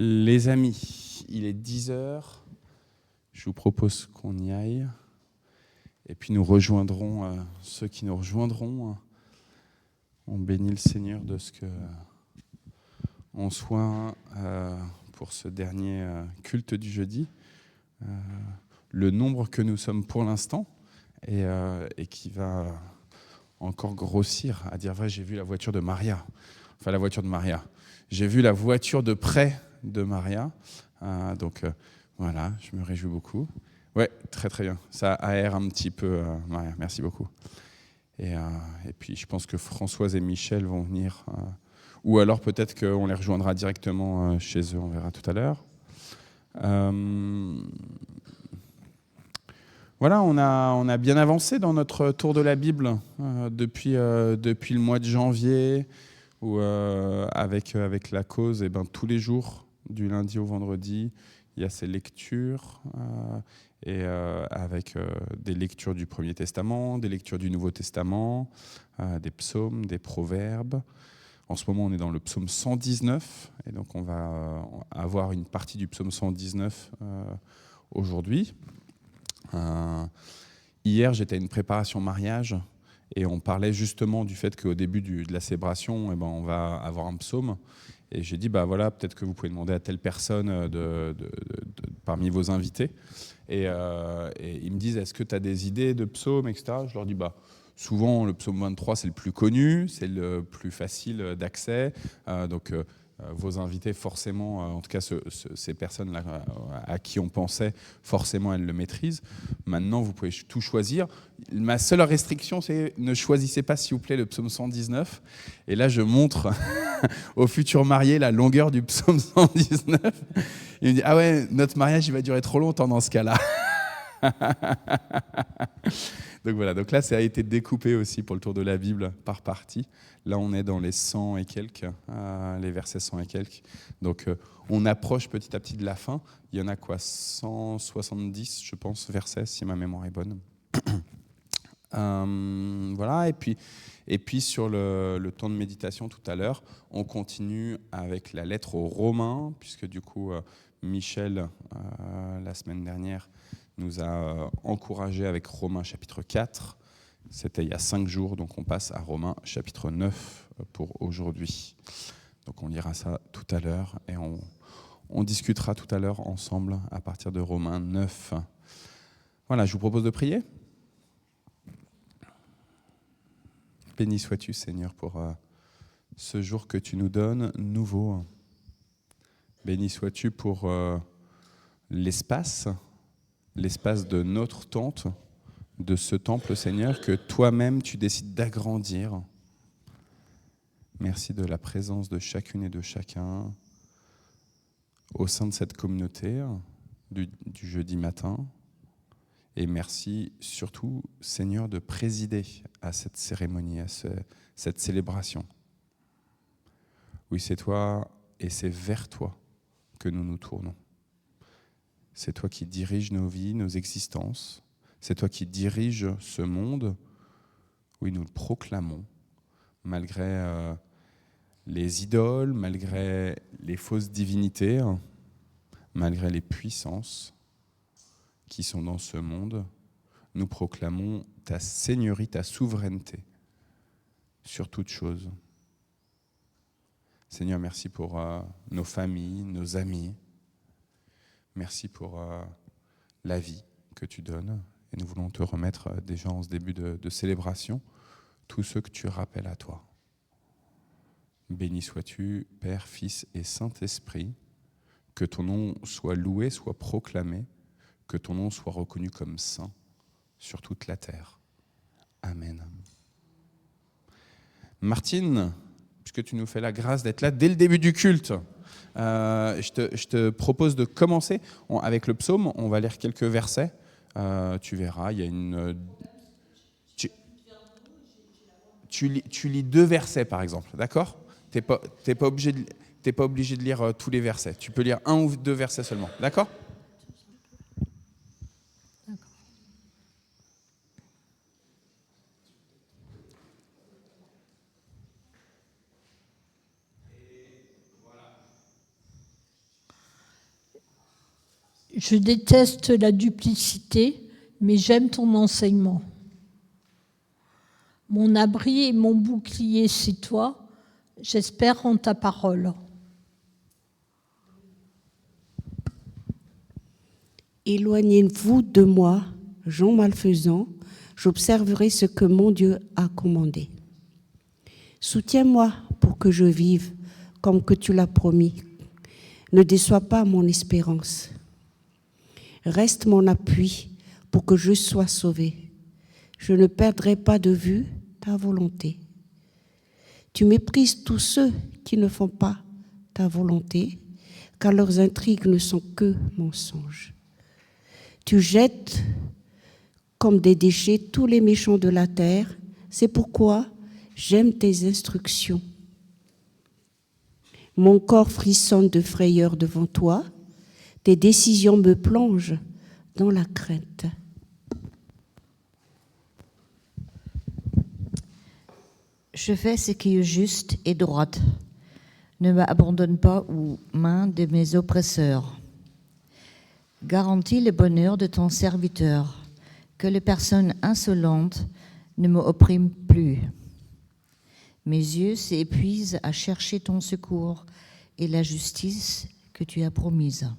Les amis, il est 10 heures. Je vous propose qu'on y aille. Et puis nous rejoindrons ceux qui nous rejoindront. On bénit le Seigneur de ce qu'on soit pour ce dernier culte du jeudi. Le nombre que nous sommes pour l'instant et qui va encore grossir. À dire vrai, j'ai vu la voiture de Maria. Enfin, la voiture de Maria. J'ai vu la voiture de près de Maria. Donc, voilà, je me réjouis beaucoup. Ouais, très très bien. Ça aère un petit peu, Maria. Merci beaucoup. Et puis, je pense que Françoise et Michel vont venir. Ou alors, peut-être qu'on les rejoindra directement chez eux. On verra tout à l'heure. Voilà, on a bien avancé dans notre tour de la Bible depuis le mois de janvier, où avec la cause, et tous les jours, du lundi au vendredi, il y a ces lectures, avec des lectures du Premier Testament, des lectures du Nouveau Testament, des psaumes, des proverbes. En ce moment, on est dans le psaume 119, et donc on va avoir une partie du psaume 119 aujourd'hui. Hier, j'étais à une préparation mariage et on parlait justement du fait qu'au début de la célébration, on va avoir un psaume. Et j'ai dit, voilà, peut-être que vous pouvez demander à telle personne parmi vos invités. Et ils me disent, est-ce que tu as des idées de psaumes, etc. Je leur dis, souvent, le psaume 23, c'est le plus connu, c'est le plus facile d'accès. Donc, vos invités, forcément, en tout cas ces personnes-là à qui on pensait, forcément elles le maîtrisent. Maintenant, vous pouvez tout choisir. Ma seule restriction, c'est ne choisissez pas, s'il vous plaît, le psaume 119. Et là, je montre aux futurs mariés la longueur du psaume 119. Il me dit, ah ouais, notre mariage, il va durer trop longtemps dans ce cas-là. Donc voilà, donc là ça a été découpé aussi pour le tour de la Bible par partie. Là on est dans les 100 et quelques, les versets 100 et quelques. Donc on approche petit à petit de la fin. Il y en a 170 je pense versets si ma mémoire est bonne. Voilà, et puis sur le temps de méditation tout à l'heure, on continue avec la lettre aux Romains, puisque du coup Michel la semaine dernière nous a encouragé avec Romains chapitre 4. C'était il y a 5 jours, donc on passe à Romains chapitre 9 pour aujourd'hui. Donc on lira ça tout à l'heure et on discutera tout à l'heure ensemble à partir de Romains 9. Voilà, je vous propose de prier. Béni sois-tu, Seigneur, pour ce jour que tu nous donnes nouveau. Béni sois-tu pour l'espace de notre tente, de ce temple, Seigneur, que toi-même tu décides d'agrandir. Merci de la présence de chacune et de chacun au sein de cette communauté du jeudi matin. Et merci surtout, Seigneur, de présider à cette cérémonie, à cette célébration. Oui, c'est toi et c'est vers toi que nous nous tournons. C'est toi qui diriges nos vies, nos existences. C'est toi qui diriges ce monde. Oui, nous le proclamons, malgré les idoles, malgré les fausses divinités, malgré les puissances qui sont dans ce monde. Nous proclamons ta seigneurie, ta souveraineté sur toute chose. Seigneur, merci pour nos familles, nos amis. Merci pour la vie que tu donnes. Et nous voulons te remettre déjà en ce début de célébration tous ceux que tu rappelles à toi. Béni sois-tu, Père, Fils et Saint-Esprit. Que ton nom soit loué, soit proclamé. Que ton nom soit reconnu comme saint sur toute la terre. Amen. Martine, puisque tu nous fais la grâce d'être là dès le début du culte, je te propose de commencer avec le psaume. On va lire quelques versets. Tu verras, il y a une... Tu lis 2 versets, par exemple, d'accord ? T'es pas obligé de lire tous les versets. Tu peux lire 1 ou 2 versets seulement, d'accord ? Je déteste la duplicité, mais j'aime ton enseignement. Mon abri et mon bouclier, c'est toi. J'espère en ta parole. Éloignez-vous de moi, gens malfaisants, j'observerai ce que mon Dieu a commandé. Soutiens-moi pour que je vive comme que tu l'as promis. Ne déçois pas mon espérance. Reste mon appui pour que je sois sauvé. Je ne perdrai pas de vue ta volonté. Tu méprises tous ceux qui ne font pas ta volonté, car leurs intrigues ne sont que mensonges. Tu jettes comme des déchets tous les méchants de la terre. C'est pourquoi j'aime tes instructions. Mon corps frissonne de frayeur devant toi. Tes décisions me plongent dans la crainte. Je fais ce qui est juste et droit. Ne m'abandonne pas aux mains de mes oppresseurs. Garantis le bonheur de ton serviteur, que les personnes insolentes ne m'oppriment plus. Mes yeux s'épuisent à chercher ton secours et la justice que tu as promise.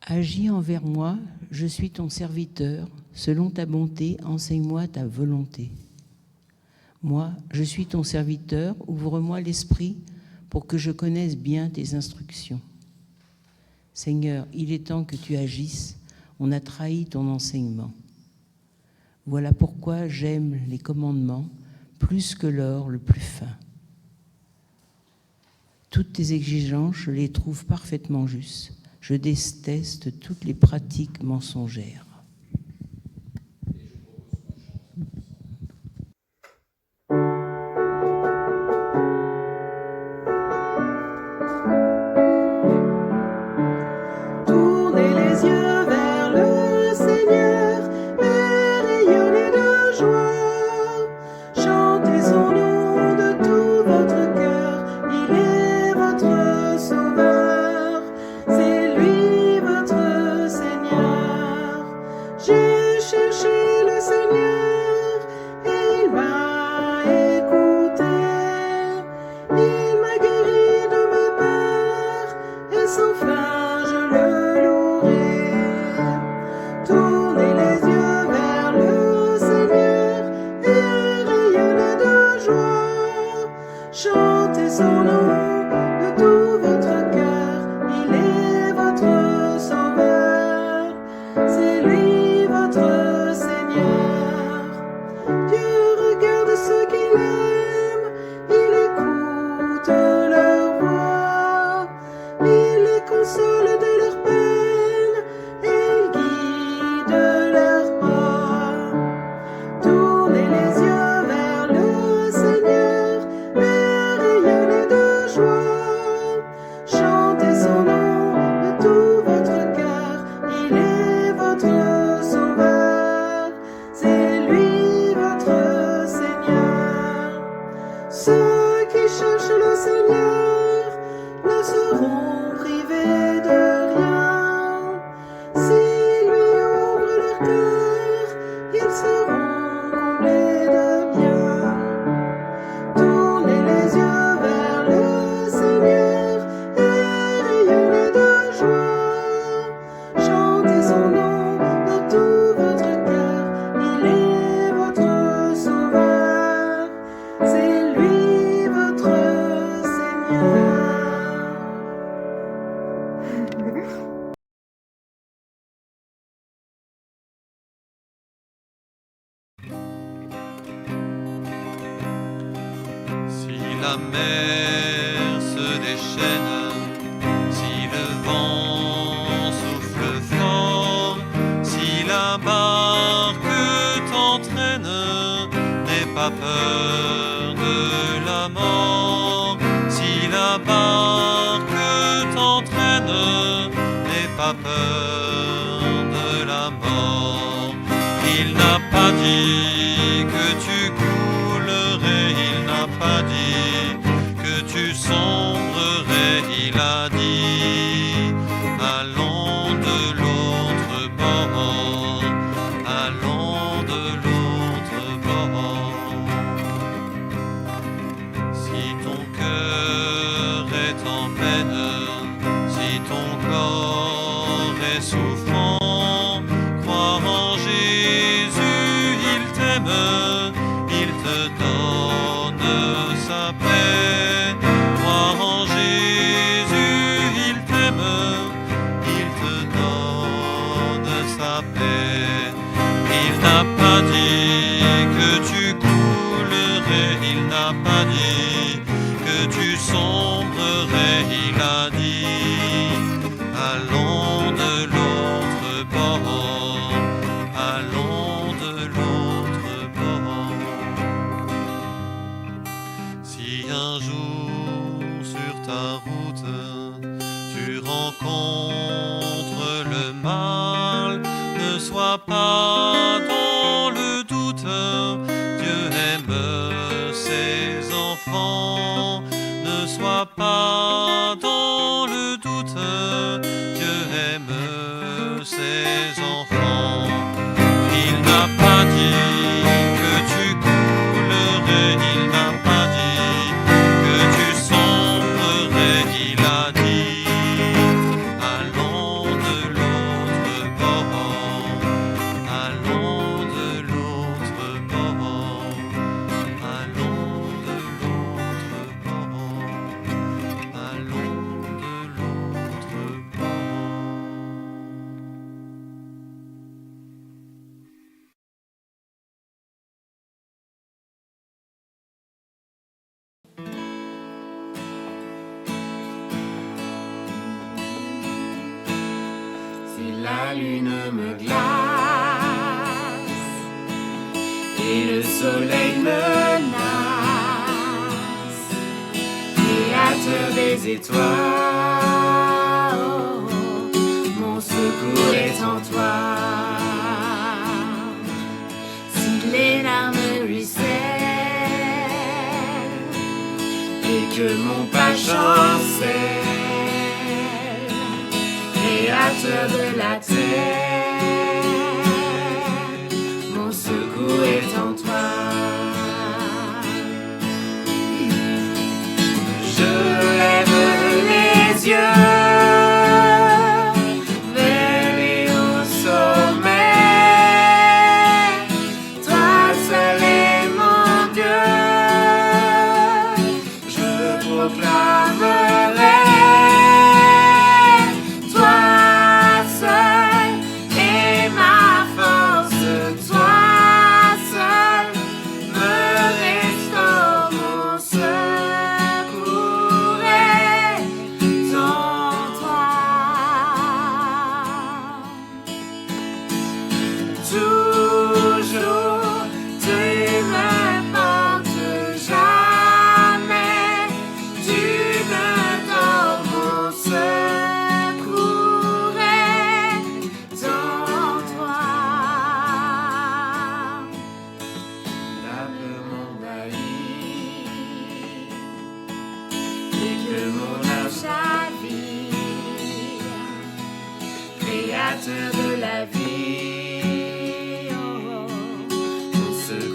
Agis envers moi, je suis ton serviteur. Selon ta bonté, enseigne-moi ta volonté. Moi, je suis ton serviteur, ouvre-moi l'esprit pour que je connaisse bien tes instructions. Seigneur, il est temps que tu agisses, on a trahi ton enseignement. Voilà pourquoi j'aime les commandements plus que l'or le plus fin. Toutes tes exigences, je les trouve parfaitement justes. Je déteste toutes les pratiques mensongères. Tournez les yeux vers le Seigneur et rayonnez de joie. Chantez son nom de tout votre cœur, il est votre sauveur. C'est lui votre Seigneur. J'ai cherché le Seigneur et il m'a écouté. Il m'a guéri de mes peurs et sans fin je le louerai. Tournez les yeux vers le Seigneur et rayonnez de joie. Chantez son nom de tout votre cœur, il est votre sauveur. C'est lui votre Seigneur. Dieu regarde ceux qu'il aime, il écoute leur voix, il les console de leur peine et il guide leurs pas. Tournez les yeux vers le Seigneur et rayonnez de joie. Chantez son nom de tout votre cœur, il est votre sauveur. C'est lui votre Seigneur. Ceux qui cherchent le Seigneur ne seront privés de rien. S'il lui ouvre leur cœur, ils seront comblés de bien. Tournez les yeux vers le Seigneur et rayonnez de joie. Chantez son nom de tout votre cœur, il est votre sauveur. C'est lui votre Seigneur. Si la mer se déchaîne, si le vent souffle fort, si la barque t'entraîne, n'aie pas peur de la mort. Si la barque t'entraîne, n'aie pas peur de la mort. Il n'a pas dit que tu coulerais, il n'a pas dit que tu sombrerais, il a dit, allons de l'autre bord, allons de l'autre bord. Si ton cœur est en peine, si ton corps est souffrant, crois en Jésus, il t'aime, il te donne sa paix. Crois en Jésus, il t'aime, il te donne sa paix. Il n'a pas dit que tu coulerais, il n'a pas dit que tu sombrerais, il a dit, allons de l'autre bord, allons de l'autre bord. Si un jour sur ta route tu rencontres le mal, ne sois pas dans le doute, Dieu aime ses enfants. Ne sois pas dans le doute, Dieu aime ses enfants. Il n'a pas dit que tu coulerais, il n'a pas dit que tu sombrerais, il a dit, allons de l'autre bord, allons de l'autre bord, allons de l'autre bord, allons de l'autre bord. Si la lune me glace et le soleil menace, créateur des étoiles, mon secours est en toi. Si les larmes ruissellent et que mon pas chancelle, créateur de la terre, mon secours est en toi. Je lève les yeux vers les hauts sommets, toi seul est mon Dieu, je proclamerai. Toujours, tu me portes jamais, tu me donnes mon secours est en toi. La peur m'envahit et que mon âme chavire, créateur de la vie. Seul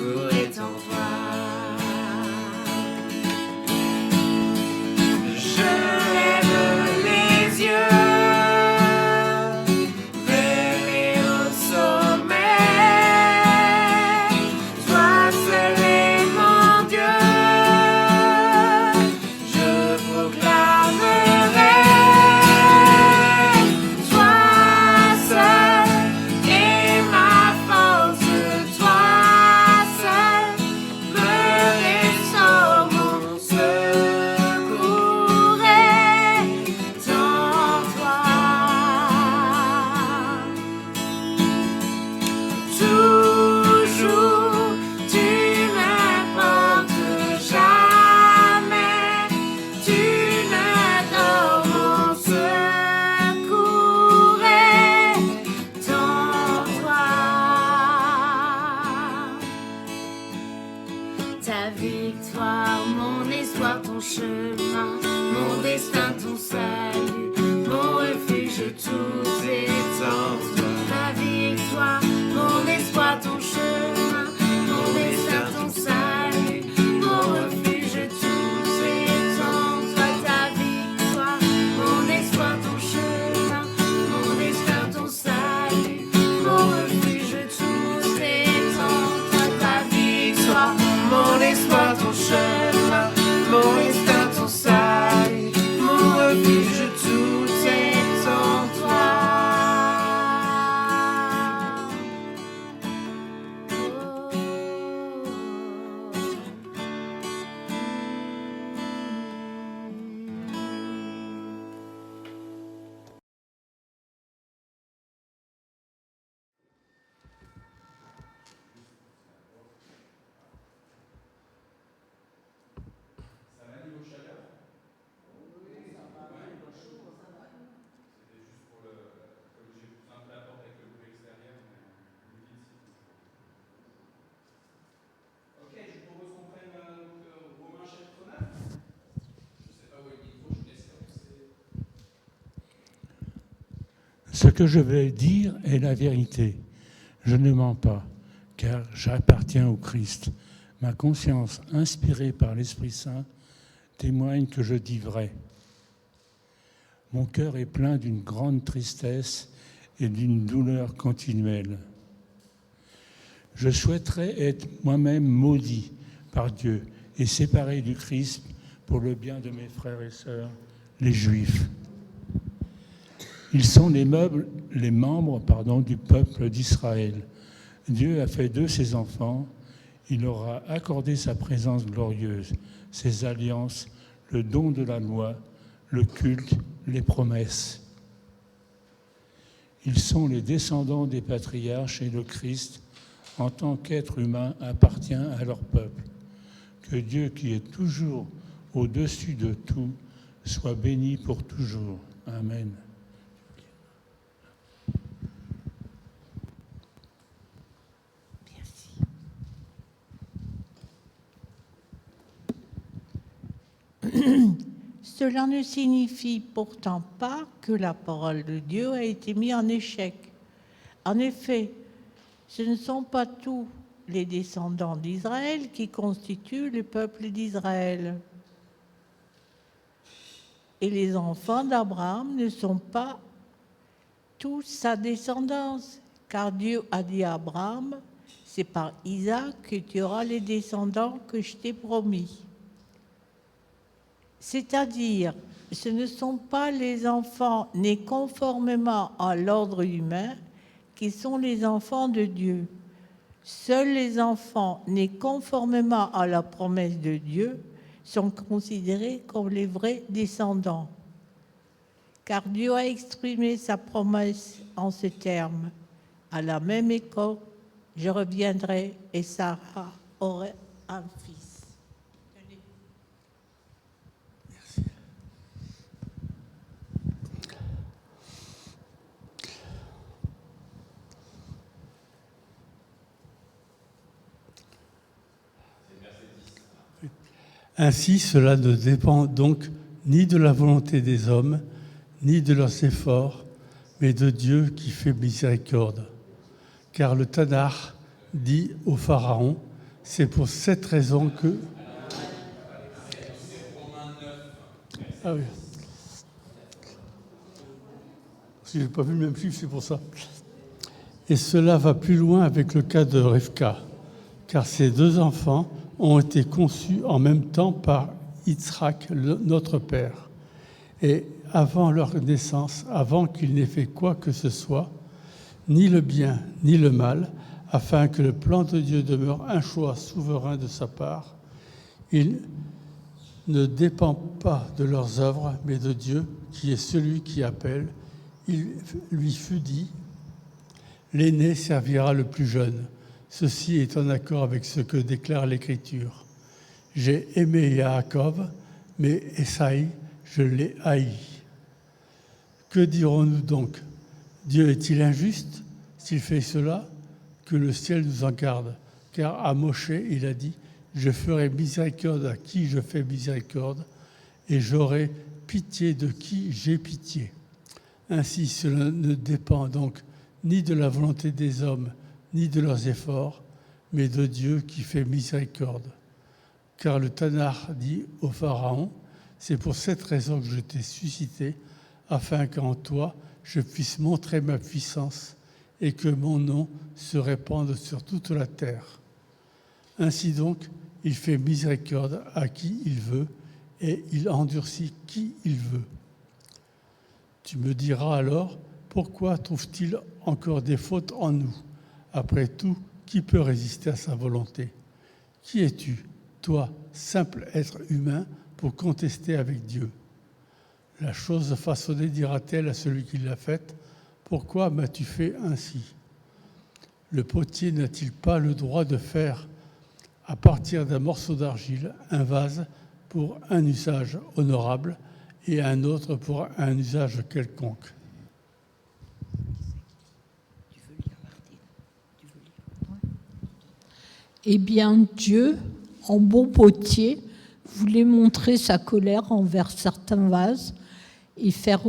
Ce que je vais dire est la vérité. Je ne mens pas, car j'appartiens au Christ. Ma conscience, inspirée par l'Esprit Saint, témoigne que je dis vrai. Mon cœur est plein d'une grande tristesse et d'une douleur continuelle. Je souhaiterais être moi-même maudit par Dieu et séparé du Christ pour le bien de mes frères et sœurs, les Juifs. Ils sont les membres du peuple d'Israël. Dieu a fait d'eux ses enfants. Il leur a accordé sa présence glorieuse, ses alliances, le don de la loi, le culte, les promesses. Ils sont les descendants des patriarches et le Christ, en tant qu'être humain, appartient à leur peuple. Que Dieu, qui est toujours au-dessus de tout, soit béni pour toujours. Amen. Cela ne signifie pourtant pas que la parole de Dieu a été mise en échec. En effet, ce ne sont pas tous les descendants d'Israël qui constituent le peuple d'Israël. Et les enfants d'Abraham ne sont pas tous sa descendance, car Dieu a dit à Abraham, c'est par Isaac que tu auras les descendants que je t'ai promis. C'est-à-dire, ce ne sont pas les enfants nés conformément à l'ordre humain qui sont les enfants de Dieu. Seuls les enfants nés conformément à la promesse de Dieu sont considérés comme les vrais descendants. Car Dieu a exprimé sa promesse en ces termes. À la même époque, je reviendrai et Sarah aurait un fils. Ainsi, cela ne dépend donc ni de la volonté des hommes, ni de leurs efforts, mais de Dieu qui fait miséricorde. Car le Tanakh dit au Pharaon, c'est pour cette raison que... Ah oui. Si je n'ai pas vu le même chiffre, c'est pour ça. Et cela va plus loin avec le cas de Rivka, car ces deux enfants ont été conçus en même temps par Yitzhak, notre père. Et avant leur naissance, avant qu'ils n'aient fait quoi que ce soit, ni le bien ni le mal, afin que le plan de Dieu demeure un choix souverain de sa part, il ne dépend pas de leurs œuvres, mais de Dieu, qui est celui qui appelle. Il lui fut dit, « L'aîné servira le plus jeune ». Ceci est en accord avec ce que déclare l'Écriture. J'ai aimé Yaakov, mais Esaïe, je l'ai haï. Que dirons-nous donc? Dieu est-il injuste s'il fait cela? Que le ciel nous en garde. Car à Moshe, il a dit, je ferai miséricorde à qui je fais miséricorde, et j'aurai pitié de qui j'ai pitié. Ainsi, cela ne dépend donc ni de la volonté des hommes, ni de leurs efforts, mais de Dieu qui fait miséricorde. Car le Tanakh dit au Pharaon, c'est pour cette raison que je t'ai suscité, afin qu'en toi je puisse montrer ma puissance et que mon nom se répande sur toute la terre. Ainsi donc, il fait miséricorde à qui il veut et il endurcit qui il veut. Tu me diras alors, pourquoi trouve-t-il encore des fautes en nous? Après tout, qui peut résister à sa volonté? Qui es-tu, toi, simple être humain, pour contester avec Dieu? La chose façonnée dira-t-elle à celui qui l'a faite, pourquoi m'as-tu fait ainsi? Le potier n'a-t-il pas le droit de faire, à partir d'un morceau d'argile, un vase pour un usage honorable et un autre pour un usage quelconque? Eh bien, Dieu, en bon potier, voulait montrer sa colère envers certains vases et faire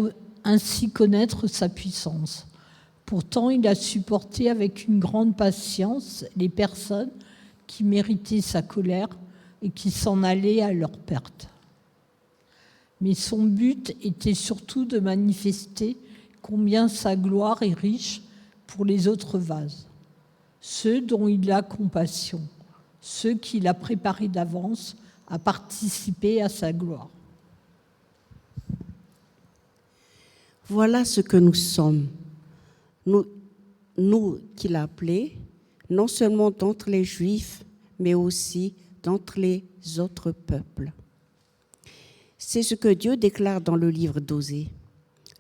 ainsi connaître sa puissance. Pourtant, il a supporté avec une grande patience les personnes qui méritaient sa colère et qui s'en allaient à leur perte. Mais son but était surtout de manifester combien sa gloire est riche pour les autres vases, ceux dont il a compassion, ceux qu'il a préparés d'avance à participer à sa gloire. Voilà ce que nous sommes, nous qu'il a appelés, non seulement d'entre les Juifs, mais aussi d'entre les autres peuples. C'est ce que Dieu déclare dans le livre d'Osée.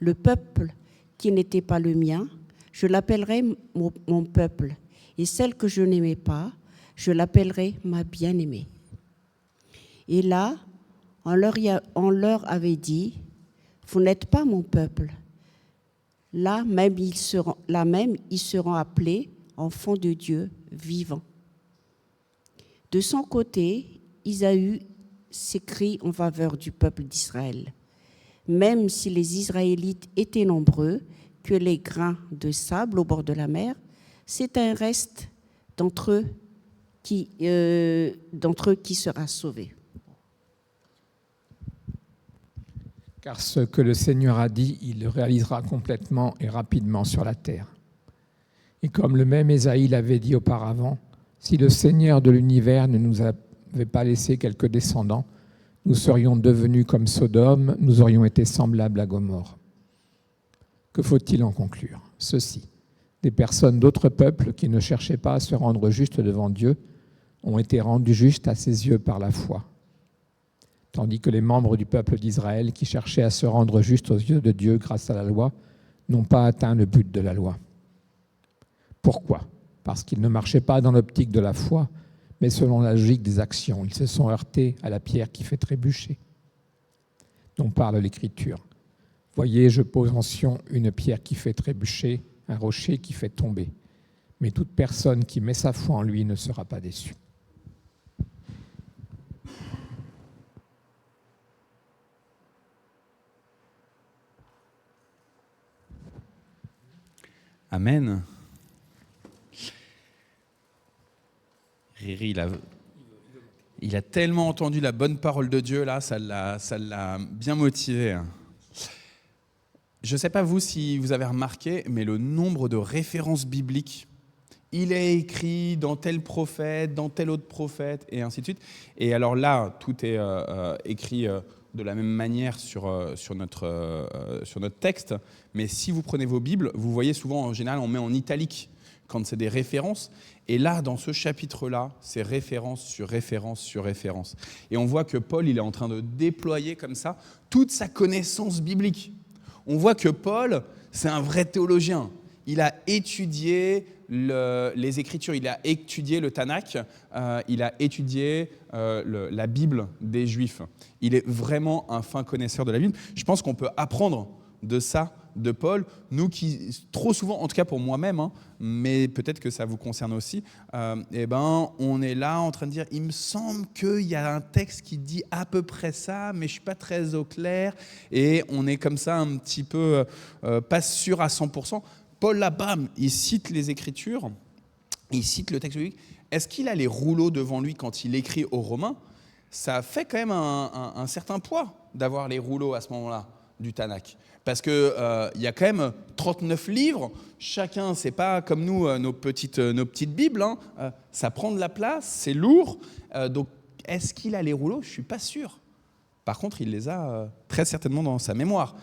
Le peuple qui n'était pas le mien, je l'appellerai mon peuple, et celle que je n'aimais pas, je l'appellerai ma bien-aimée. Et là, on leur avait dit, vous n'êtes pas mon peuple. Là même, ils seront appelés enfants de Dieu vivants. De son côté, Isaïe s'écrie en faveur du peuple d'Israël. Même si les Israélites étaient nombreux, que les grains de sable au bord de la mer, c'est un reste d'entre eux qui sera sauvé. Car ce que le Seigneur a dit, il le réalisera complètement et rapidement sur la terre. Et comme le même Ésaïe l'avait dit auparavant, si le Seigneur de l'univers ne nous avait pas laissé quelques descendants, nous serions devenus comme Sodome, nous aurions été semblables à Gomorrhe. Que faut-il en conclure? Ceci: des personnes d'autres peuples qui ne cherchaient pas à se rendre justes devant Dieu ont été rendues justes à ses yeux par la foi, tandis que les membres du peuple d'Israël qui cherchaient à se rendre justes aux yeux de Dieu grâce à la loi n'ont pas atteint le but de la loi. Pourquoi? Parce qu'ils ne marchaient pas dans l'optique de la foi, mais selon la logique des actions. Ils se sont heurtés à la pierre qui fait trébucher, dont parle l'Écriture. Voyez, je pose en Sion une pierre qui fait trébucher, un rocher qui fait tomber. Mais toute personne qui met sa foi en lui ne sera pas déçue. Amen. Riri, il a tellement entendu la bonne parole de Dieu, là, ça l'a bien motivé. Je ne sais pas vous si vous avez remarqué, mais le nombre de références bibliques, il est écrit dans tel prophète, dans tel autre prophète, et ainsi de suite. Et alors là, tout est écrit de la même manière sur notre texte, mais si vous prenez vos Bibles, vous voyez souvent, en général, on met en italique quand c'est des références. Et là, dans ce chapitre-là, c'est référence sur référence sur référence. Et on voit que Paul, il est en train de déployer comme ça toute sa connaissance biblique. On voit que Paul, c'est un vrai théologien. Il a étudié les Écritures, il a étudié le Tanakh, il a étudié la Bible des Juifs. Il est vraiment un fin connaisseur de la Bible. Je pense qu'on peut apprendre de ça, de Paul, nous qui, trop souvent, en tout cas pour moi-même, mais peut-être que ça vous concerne aussi, on est là en train de dire, il me semble qu'il y a un texte qui dit à peu près ça, mais je ne suis pas très au clair, et on est comme ça un petit peu pas sûr à 100%. Paul, là, bam, il cite les Écritures, il cite le texte biblique. Est-ce qu'il a les rouleaux devant lui quand il écrit aux Romains? Ça fait quand même un certain poids d'avoir les rouleaux à ce moment-là du Tanakh. Parce qu'il y a quand même 39 livres, chacun, c'est pas comme nous, nos petites Bibles, ça prend de la place, c'est lourd. Donc, est-ce qu'il a les rouleaux? Je ne suis pas sûr. Par contre, il les a très certainement dans sa mémoire.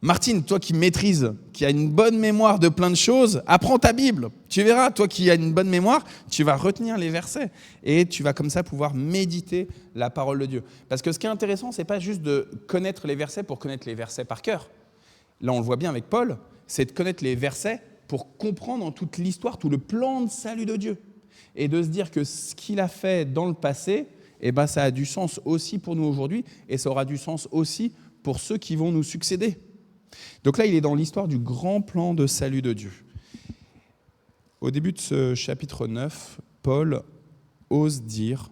Martine, toi qui maîtrises, qui as une bonne mémoire de plein de choses, apprends ta Bible. Tu verras, toi qui as une bonne mémoire, tu vas retenir les versets et tu vas comme ça pouvoir méditer la parole de Dieu. Parce que ce qui est intéressant, ce n'est pas juste de connaître les versets pour connaître les versets par cœur. Là, on le voit bien avec Paul, c'est de connaître les versets pour comprendre toute l'histoire, tout le plan de salut de Dieu. Et de se dire que ce qu'il a fait dans le passé, ça a du sens aussi pour nous aujourd'hui et ça aura du sens aussi pour ceux qui vont nous succéder. Donc là, il est dans l'histoire du grand plan de salut de Dieu. Au début de ce chapitre 9, Paul ose dire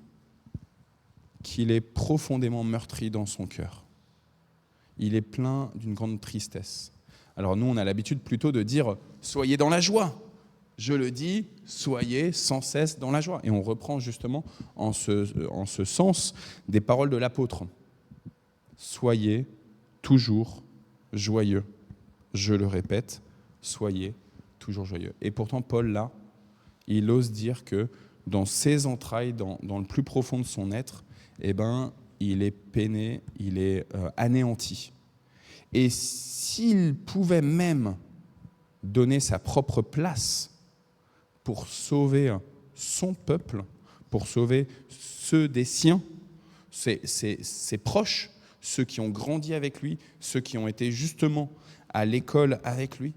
qu'il est profondément meurtri dans son cœur. Il est plein d'une grande tristesse. Alors nous, on a l'habitude plutôt de dire « soyez dans la joie ». Je le dis, soyez sans cesse dans la joie. Et on reprend justement en ce sens des paroles de l'apôtre. Soyez toujours joyeux. Je le répète, soyez toujours joyeux. Et pourtant, Paul, là, il ose dire que dans ses entrailles, dans le plus profond de son être, eh ben, il est peiné, il est anéanti. Et s'il pouvait même donner sa propre place pour sauver son peuple, pour sauver ceux des siens, ses proches, ceux qui ont grandi avec lui, ceux qui ont été justement à l'école avec lui,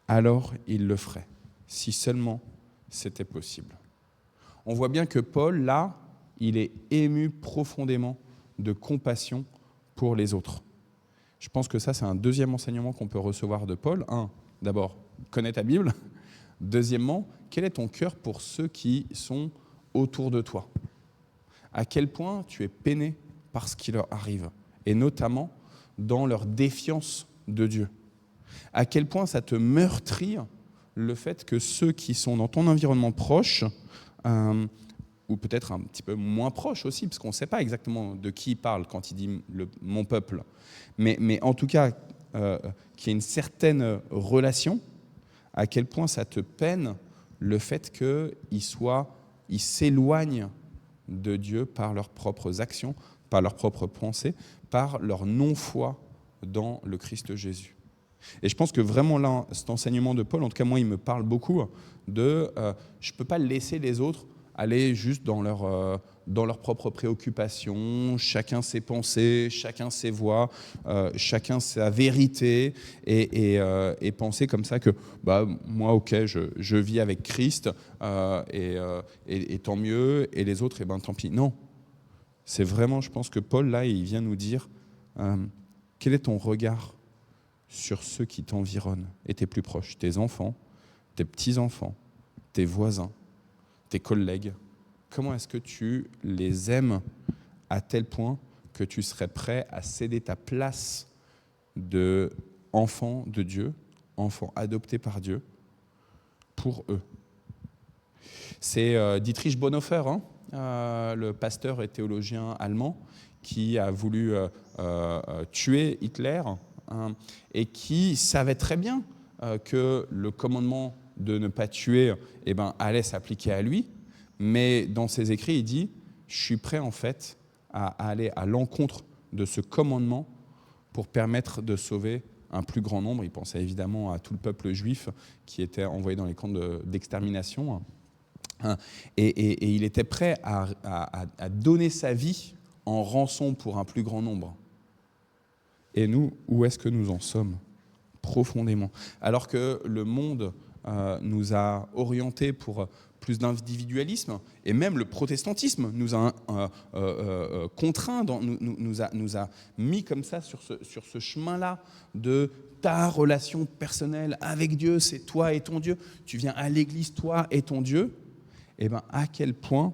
alors il le ferait, si seulement c'était possible. On voit bien que Paul, là, il est ému profondément de compassion pour les autres. Je pense que ça, c'est un deuxième enseignement qu'on peut recevoir de Paul. D'abord, connais ta Bible. Deuxièmement, quel est ton cœur pour ceux qui sont autour de toi? À quel point tu es peiné par ce qui leur arrive, et notamment dans leur défiance de Dieu. À quel point ça te meurtrit le fait que ceux qui sont dans ton environnement proche, ou peut-être un petit peu moins proche aussi, parce qu'on ne sait pas exactement de qui il parle quand il dit mon peuple, mais en tout cas, qu'il y ait une certaine relation, à quel point ça te peine le fait qu'ils s'éloignent de Dieu par leurs propres actions, par leurs propres pensées, par leur non-foi dans le Christ Jésus. Et je pense que vraiment là, cet enseignement de Paul, en tout cas moi, il me parle beaucoup de je ne peux pas laisser les autres aller juste dans leurs propres préoccupations, chacun ses pensées, chacun ses voix, chacun sa vérité, et penser comme ça que moi, ok, je vis avec Christ, et tant mieux, et les autres, tant pis. Non, c'est vraiment, je pense que Paul, là, il vient nous dire quel est ton regard sur ceux qui t'environnent et tes plus proches, tes enfants, tes petits-enfants, tes voisins, tes collègues. Comment est-ce que tu les aimes à tel point que tu serais prêt à céder ta place d'enfant de Dieu, enfant adopté par Dieu, pour eux? C'est Dietrich Bonhoeffer, le pasteur et théologien allemand, qui a voulu tuer Hitler, et qui savait très bien que le commandement de ne pas tuer allait s'appliquer à lui, mais dans ses écrits, il dit « Je suis prêt en fait à aller à l'encontre de ce commandement pour permettre de sauver un plus grand nombre ». Il pensait évidemment à tout le peuple juif qui était envoyé dans les camps d'extermination. Et il était prêt à donner sa vie en rançon pour un plus grand nombre. Et nous, où est-ce que nous en sommes profondément? Alors que le monde nous a orientés pour plus d'individualisme, et même le protestantisme nous a contraints, nous a mis comme ça sur ce chemin-là de ta relation personnelle avec Dieu, c'est toi et ton Dieu, tu viens à l'église, toi et ton Dieu, à quel point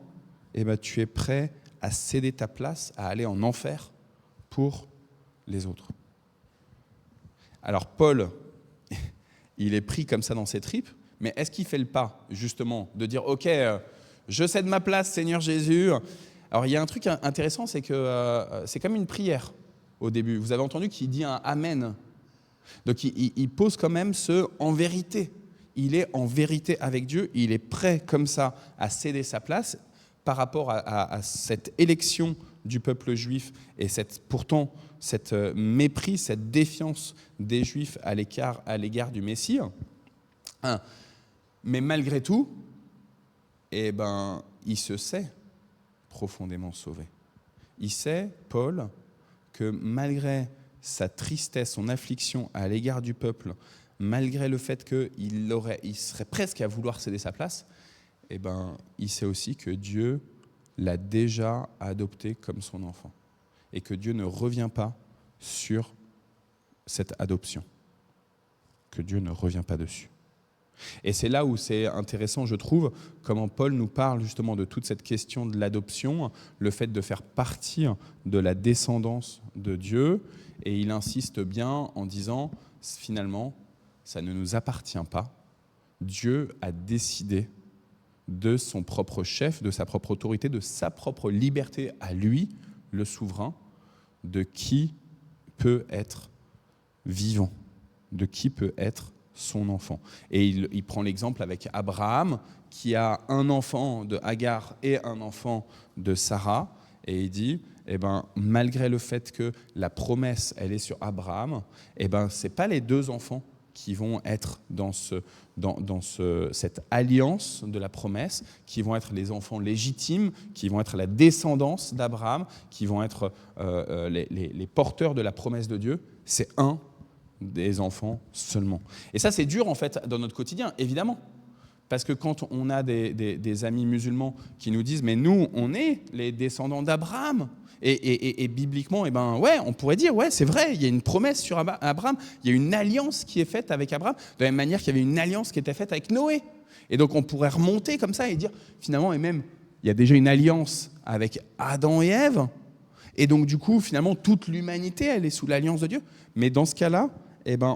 tu es prêt à céder ta place, à aller en enfer pour les autres. Alors Paul, il est pris comme ça dans ses tripes, mais est-ce qu'il fait le pas, justement, de dire « Ok, je cède ma place, Seigneur Jésus ». Alors il y a un truc intéressant, c'est que c'est comme une prière au début. Vous avez entendu qu'il dit un « Amen ». Donc il pose quand même ce « en vérité ». Il est en vérité avec Dieu, il est prêt comme ça à céder sa place par rapport à cette élection du peuple juif et pourtant cette mépris, cette défiance des Juifs à l'égard du Messie. Mais malgré tout, il se sait profondément sauvé. Il sait, Paul, que malgré sa tristesse, son affliction à l'égard du peuple, malgré le fait qu'il serait presque à vouloir céder sa place, il sait aussi que Dieu l'a déjà adopté comme son enfant et que Dieu ne revient pas sur cette adoption, que Dieu ne revient pas dessus. Et c'est là où c'est intéressant, je trouve, comment Paul nous parle justement de toute cette question de l'adoption, le fait de faire partie de la descendance de Dieu. Et il insiste bien en disant, finalement, ça ne nous appartient pas. Dieu a décidé de son propre chef, de sa propre autorité, de sa propre liberté à lui, le souverain, de qui peut être vivant, de qui peut être son enfant. Et il prend l'exemple avec Abraham, qui a un enfant de Agar et un enfant de Sarah, et il dit, malgré le fait que la promesse, elle est sur Abraham, ce n'est pas les deux enfants qui vont être dans cette alliance de la promesse, qui vont être les enfants légitimes, qui vont être la descendance d'Abraham, qui vont être les porteurs de la promesse de Dieu. C'est un des enfants seulement. Et ça, c'est dur en fait dans notre quotidien, évidemment. Parce que quand on a des amis musulmans qui nous disent « mais nous, on est les descendants d'Abraham », et bibliquement, ouais, on pourrait dire, ouais, c'est vrai, il y a une promesse sur Abraham, il y a une alliance qui est faite avec Abraham, de la même manière qu'il y avait une alliance qui était faite avec Noé. Et donc on pourrait remonter comme ça et dire, finalement, et même, il y a déjà une alliance avec Adam et Ève, et donc du coup, finalement, toute l'humanité, elle est sous l'alliance de Dieu. Mais dans ce cas-là,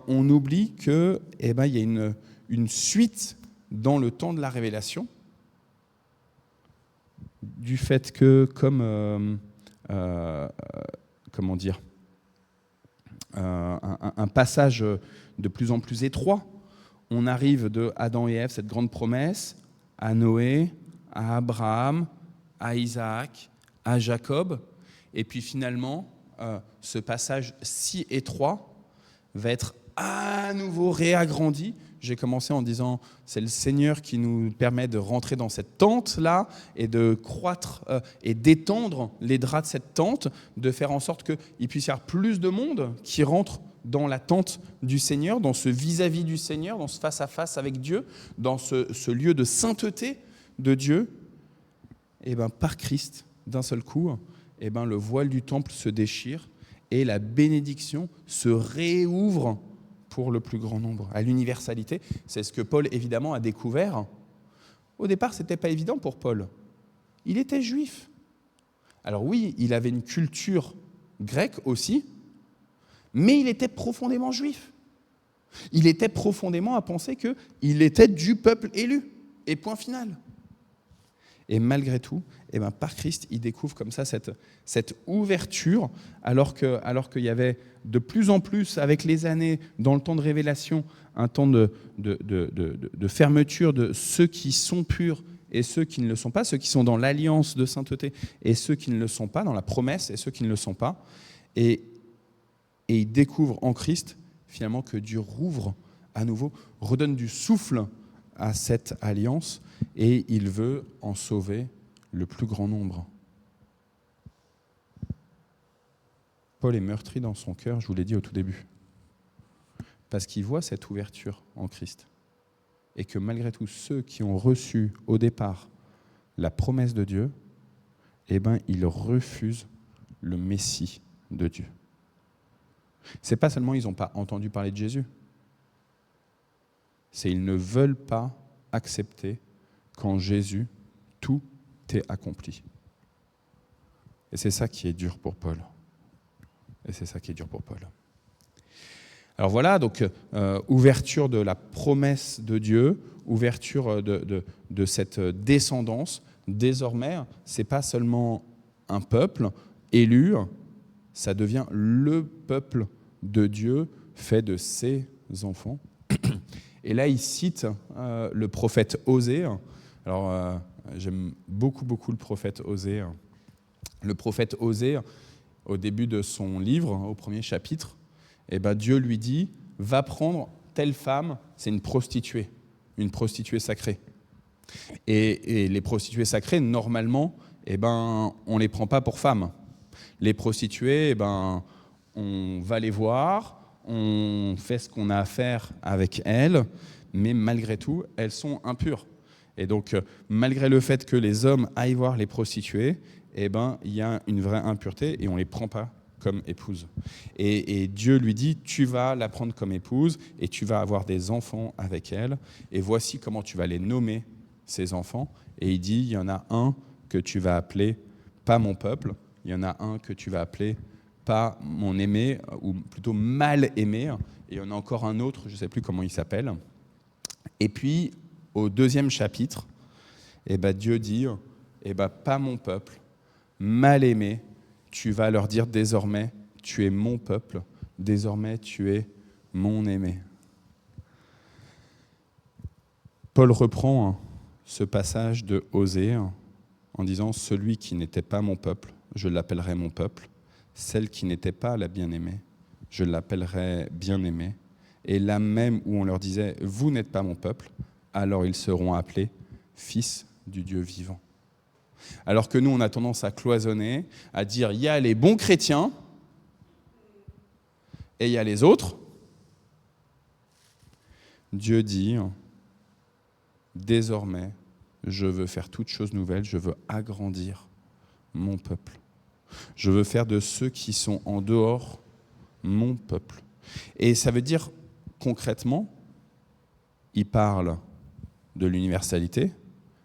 on oublie qu'il y a une suite dans le temps de la révélation, du fait que, comme... comment dire, un passage de plus en plus étroit. On arrive de Adam et Ève, cette grande promesse, à Noé, à Abraham, à Isaac, à Jacob. Et puis finalement, ce passage si étroit va être à nouveau réagrandi. J'ai commencé en disant, c'est le Seigneur qui nous permet de rentrer dans cette tente-là et de croître et d'étendre les draps de cette tente, de faire en sorte qu'il puisse y avoir plus de monde qui rentre dans la tente du Seigneur, dans ce vis-à-vis du Seigneur, dans ce face-à-face avec Dieu, dans ce lieu de sainteté de Dieu. Et par Christ, d'un seul coup, le voile du temple se déchire et la bénédiction se réouvre pour le plus grand nombre, à l'universalité. C'est ce que Paul, évidemment, a découvert. Au départ, ce n'était pas évident pour Paul. Il était juif. Alors oui, il avait une culture grecque aussi, mais il était profondément juif. Il était profondément à penser qu'il était du peuple élu. Et point final. Et malgré tout, par Christ, il découvre comme ça cette ouverture, alors qu'il y avait de plus en plus, avec les années, dans le temps de révélation, un temps de fermeture de ceux qui sont purs et ceux qui ne le sont pas, ceux qui sont dans l'alliance de sainteté et ceux qui ne le sont pas, dans la promesse et ceux qui ne le sont pas. Et il découvre en Christ, finalement, que Dieu rouvre à nouveau, redonne du souffle à cette alliance, et il veut en sauver le plus grand nombre. Paul est meurtri dans son cœur, je vous l'ai dit au tout début, parce qu'il voit cette ouverture en Christ, et que malgré tout, ceux qui ont reçu au départ la promesse de Dieu, ils refusent le Messie de Dieu. C'est pas seulement ils n'ont pas entendu parler de Jésus, c'est ils ne veulent pas accepter qu'en Jésus, tout est accompli. Et c'est ça qui est dur pour Paul. Alors voilà, donc ouverture de la promesse de Dieu, ouverture de cette descendance. Désormais, ce n'est pas seulement un peuple élu, ça devient le peuple de Dieu fait de ses enfants. Et là, il cite le prophète Osée. Alors, j'aime beaucoup le prophète Osée. Le prophète Osée, au début de son livre, au premier chapitre, Dieu lui dit, va prendre telle femme, c'est une prostituée sacrée. Et les prostituées sacrées, normalement, on ne les prend pas pour femmes. Les prostituées, on va les voir, on fait ce qu'on a à faire avec elles, mais malgré tout, elles sont impures. Et donc, malgré le fait que les hommes aillent voir les prostituées, il y a une vraie impureté et on ne les prend pas comme épouse. Et Dieu lui dit, tu vas la prendre comme épouse et tu vas avoir des enfants avec elle. Et voici comment tu vas les nommer, ces enfants. Et il dit, il y en a un que tu vas appeler pas mon peuple, il y en a un que tu vas appeler pas mon aimé, ou plutôt mal aimé, et il y en a encore un autre, je ne sais plus comment il s'appelle. Et puis, au 2e chapitre, Dieu dit, pas mon peuple, mal aimé, tu vas leur dire désormais, tu es mon peuple, désormais tu es mon aimé. Paul reprend ce passage de Osée en disant, celui qui n'était pas mon peuple, je l'appellerai mon peuple, celle qui n'était pas la bien-aimée, je l'appellerai bien-aimée. Et là même où on leur disait, vous n'êtes pas mon peuple, alors ils seront appelés fils du Dieu vivant. Alors que nous, on a tendance à cloisonner, à dire, il y a les bons chrétiens et il y a les autres. Dieu dit, désormais, je veux faire toutes choses nouvelles, je veux agrandir mon peuple. Je veux faire de ceux qui sont en dehors mon peuple. Et ça veut dire, concrètement, il parle de l'universalité,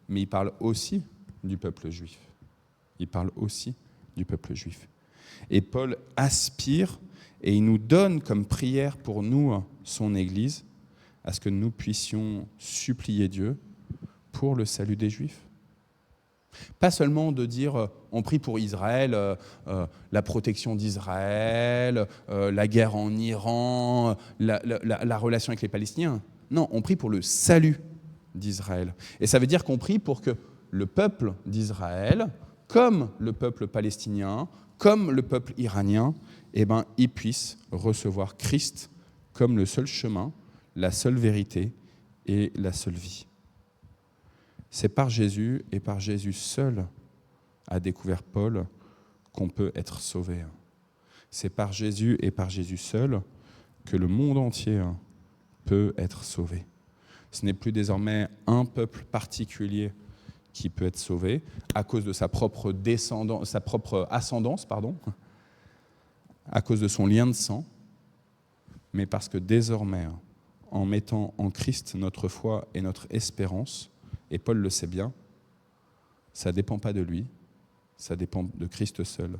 mais il parle aussi du peuple juif. Il parle aussi du peuple juif. Et Paul aspire, et il nous donne comme prière pour nous, son Église, à ce que nous puissions supplier Dieu pour le salut des Juifs. Pas seulement de dire on prie pour Israël, la protection d'Israël, la guerre en Iran, la relation avec les Palestiniens. Non, on prie pour le salut d'Israël. Et ça veut dire qu'on prie pour que le peuple d'Israël, comme le peuple palestinien, comme le peuple iranien, il puisse recevoir Christ comme le seul chemin, la seule vérité et la seule vie. C'est par Jésus et par Jésus seul, a découvert Paul, qu'on peut être sauvé. C'est par Jésus et par Jésus seul que le monde entier peut être sauvé. Ce n'est plus désormais un peuple particulier qui peut être sauvé à cause de sa propre ascendance, à cause de son lien de sang, mais parce que désormais, en mettant en Christ notre foi et notre espérance, et Paul le sait bien, ça ne dépend pas de lui, ça dépend de Christ seul.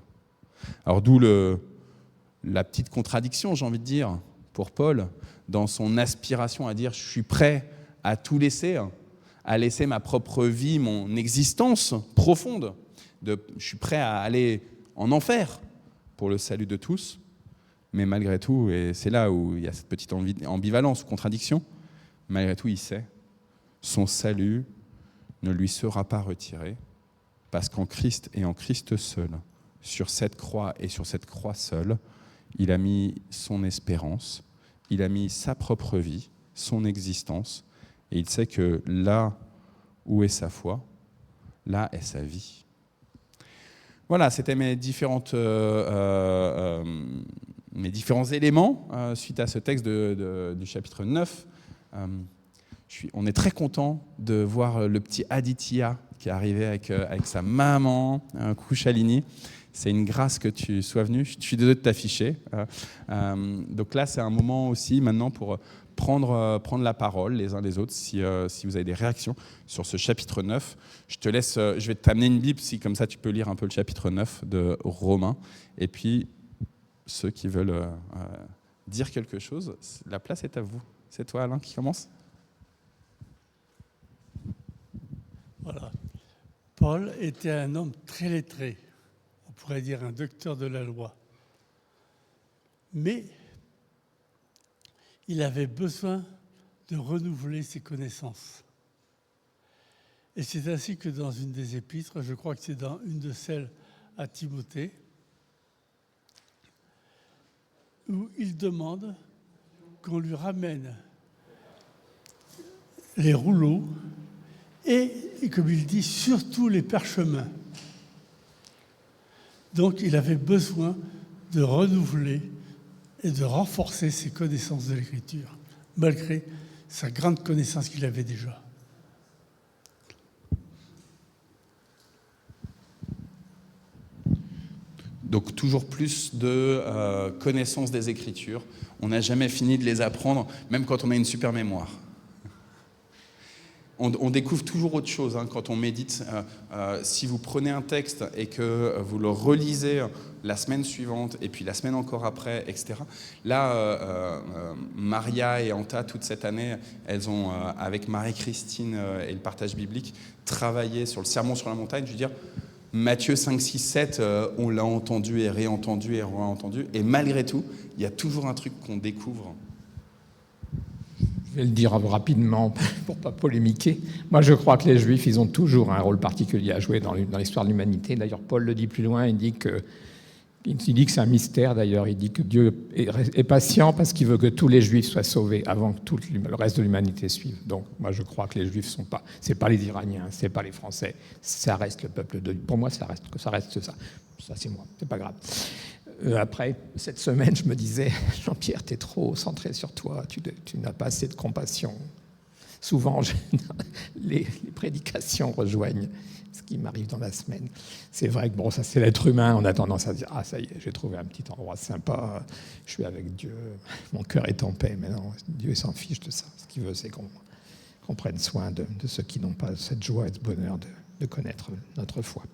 Alors d'où la petite contradiction, j'ai envie de dire, pour Paul, dans son aspiration à dire « je suis prêt à tout laisser », à laisser ma propre vie, mon existence profonde, je suis prêt à aller en enfer pour le salut de tous, mais malgré tout, et c'est là où il y a cette petite ambivalence ou contradiction, malgré tout, il sait, son salut ne lui sera pas retiré, parce qu'en Christ et en Christ seul, sur cette croix et sur cette croix seule, il a mis son espérance, il a mis sa propre vie, son existence, et il sait que là où est sa foi, là est sa vie. Voilà, c'était mes différents éléments suite à ce texte du chapitre 9. On est très content de voir le petit Aditya qui est arrivé avec sa maman, coucou Shalini. C'est une grâce que tu sois venu. Je suis désolé de t'afficher. Donc là, c'est un moment aussi maintenant pour prendre la parole les uns les autres si vous avez des réactions sur ce chapitre 9. Je vais t'amener une Bible, si comme ça tu peux lire un peu le chapitre 9 de Romains. Et puis, ceux qui veulent dire quelque chose, la place est à vous. C'est toi, Alain, qui commence ? Voilà. Paul était un homme très lettré, on pourrait dire un docteur de la loi. Mais il avait besoin de renouveler ses connaissances. Et c'est ainsi que dans une des épîtres, je crois que c'est dans une de celles à Timothée, où il demande qu'on lui ramène les rouleaux et comme il dit, surtout les parchemins. Donc il avait besoin de renouveler et de renforcer ses connaissances de l'Écriture, malgré sa grande connaissance qu'il avait déjà. Donc toujours plus de connaissance des Écritures. On n'a jamais fini de les apprendre, même quand on a une super mémoire. On découvre toujours autre chose quand on médite. Si vous prenez un texte et que vous le relisez la semaine suivante et puis la semaine encore après, etc. Là, Maria et Anta, toute cette année, elles ont, avec Marie-Christine et le partage biblique, travaillé sur le sermon sur la montagne. Je veux dire, Matthieu 5, 6, 7, on l'a entendu et réentendu et réentendu. Et malgré tout, il y a toujours un truc qu'on découvre. Je vais le dire rapidement pour ne pas polémiquer. Moi, je crois que les Juifs, ils ont toujours un rôle particulier à jouer dans l'histoire de l'humanité. D'ailleurs, Paul le dit plus loin, il dit que c'est un mystère, d'ailleurs. Il dit que Dieu est patient parce qu'il veut que tous les Juifs soient sauvés avant que tout le reste de l'humanité suive. Donc, moi, je crois que les Juifs c'est pas les Iraniens, c'est pas les Français. Ça reste le peuple de Dieu. Pour moi, ça reste ça. Ça, c'est moi, c'est pas grave. Après, cette semaine, je me disais, Jean-Pierre, t'es trop centré sur toi, tu n'as pas assez de compassion. Souvent, les prédications rejoignent ce qui m'arrive dans la semaine. C'est vrai que ça c'est l'être humain, on a tendance à dire « Ah, ça y est, j'ai trouvé un petit endroit sympa, je suis avec Dieu, mon cœur est en paix. » Mais non, Dieu s'en fiche de ça. Ce qu'il veut, c'est qu'on prenne soin de ceux qui n'ont pas cette joie et ce bonheur de connaître notre foi.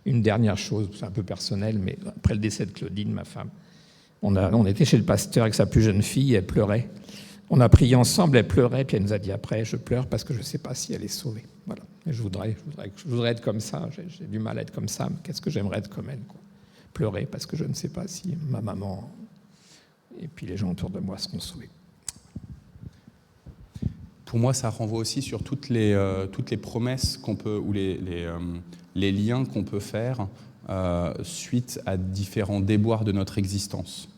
Une dernière chose, c'est un peu personnel, mais après le décès de Claudine, ma femme, on était chez le pasteur avec sa plus jeune fille, elle pleurait. On a prié ensemble, elle pleurait, puis elle nous a dit après, je pleure parce que je ne sais pas si elle est sauvée. Voilà. Et je voudrais être comme ça, j'ai du mal à être comme ça, mais qu'est-ce que j'aimerais être comme elle, quoi. Pleurer parce que je ne sais pas si ma maman et puis les gens autour de moi seront sauvés. Pour moi, ça renvoie aussi sur toutes les promesses qu'on peut, ou les liens qu'on peut faire suite à différents déboires de notre existence.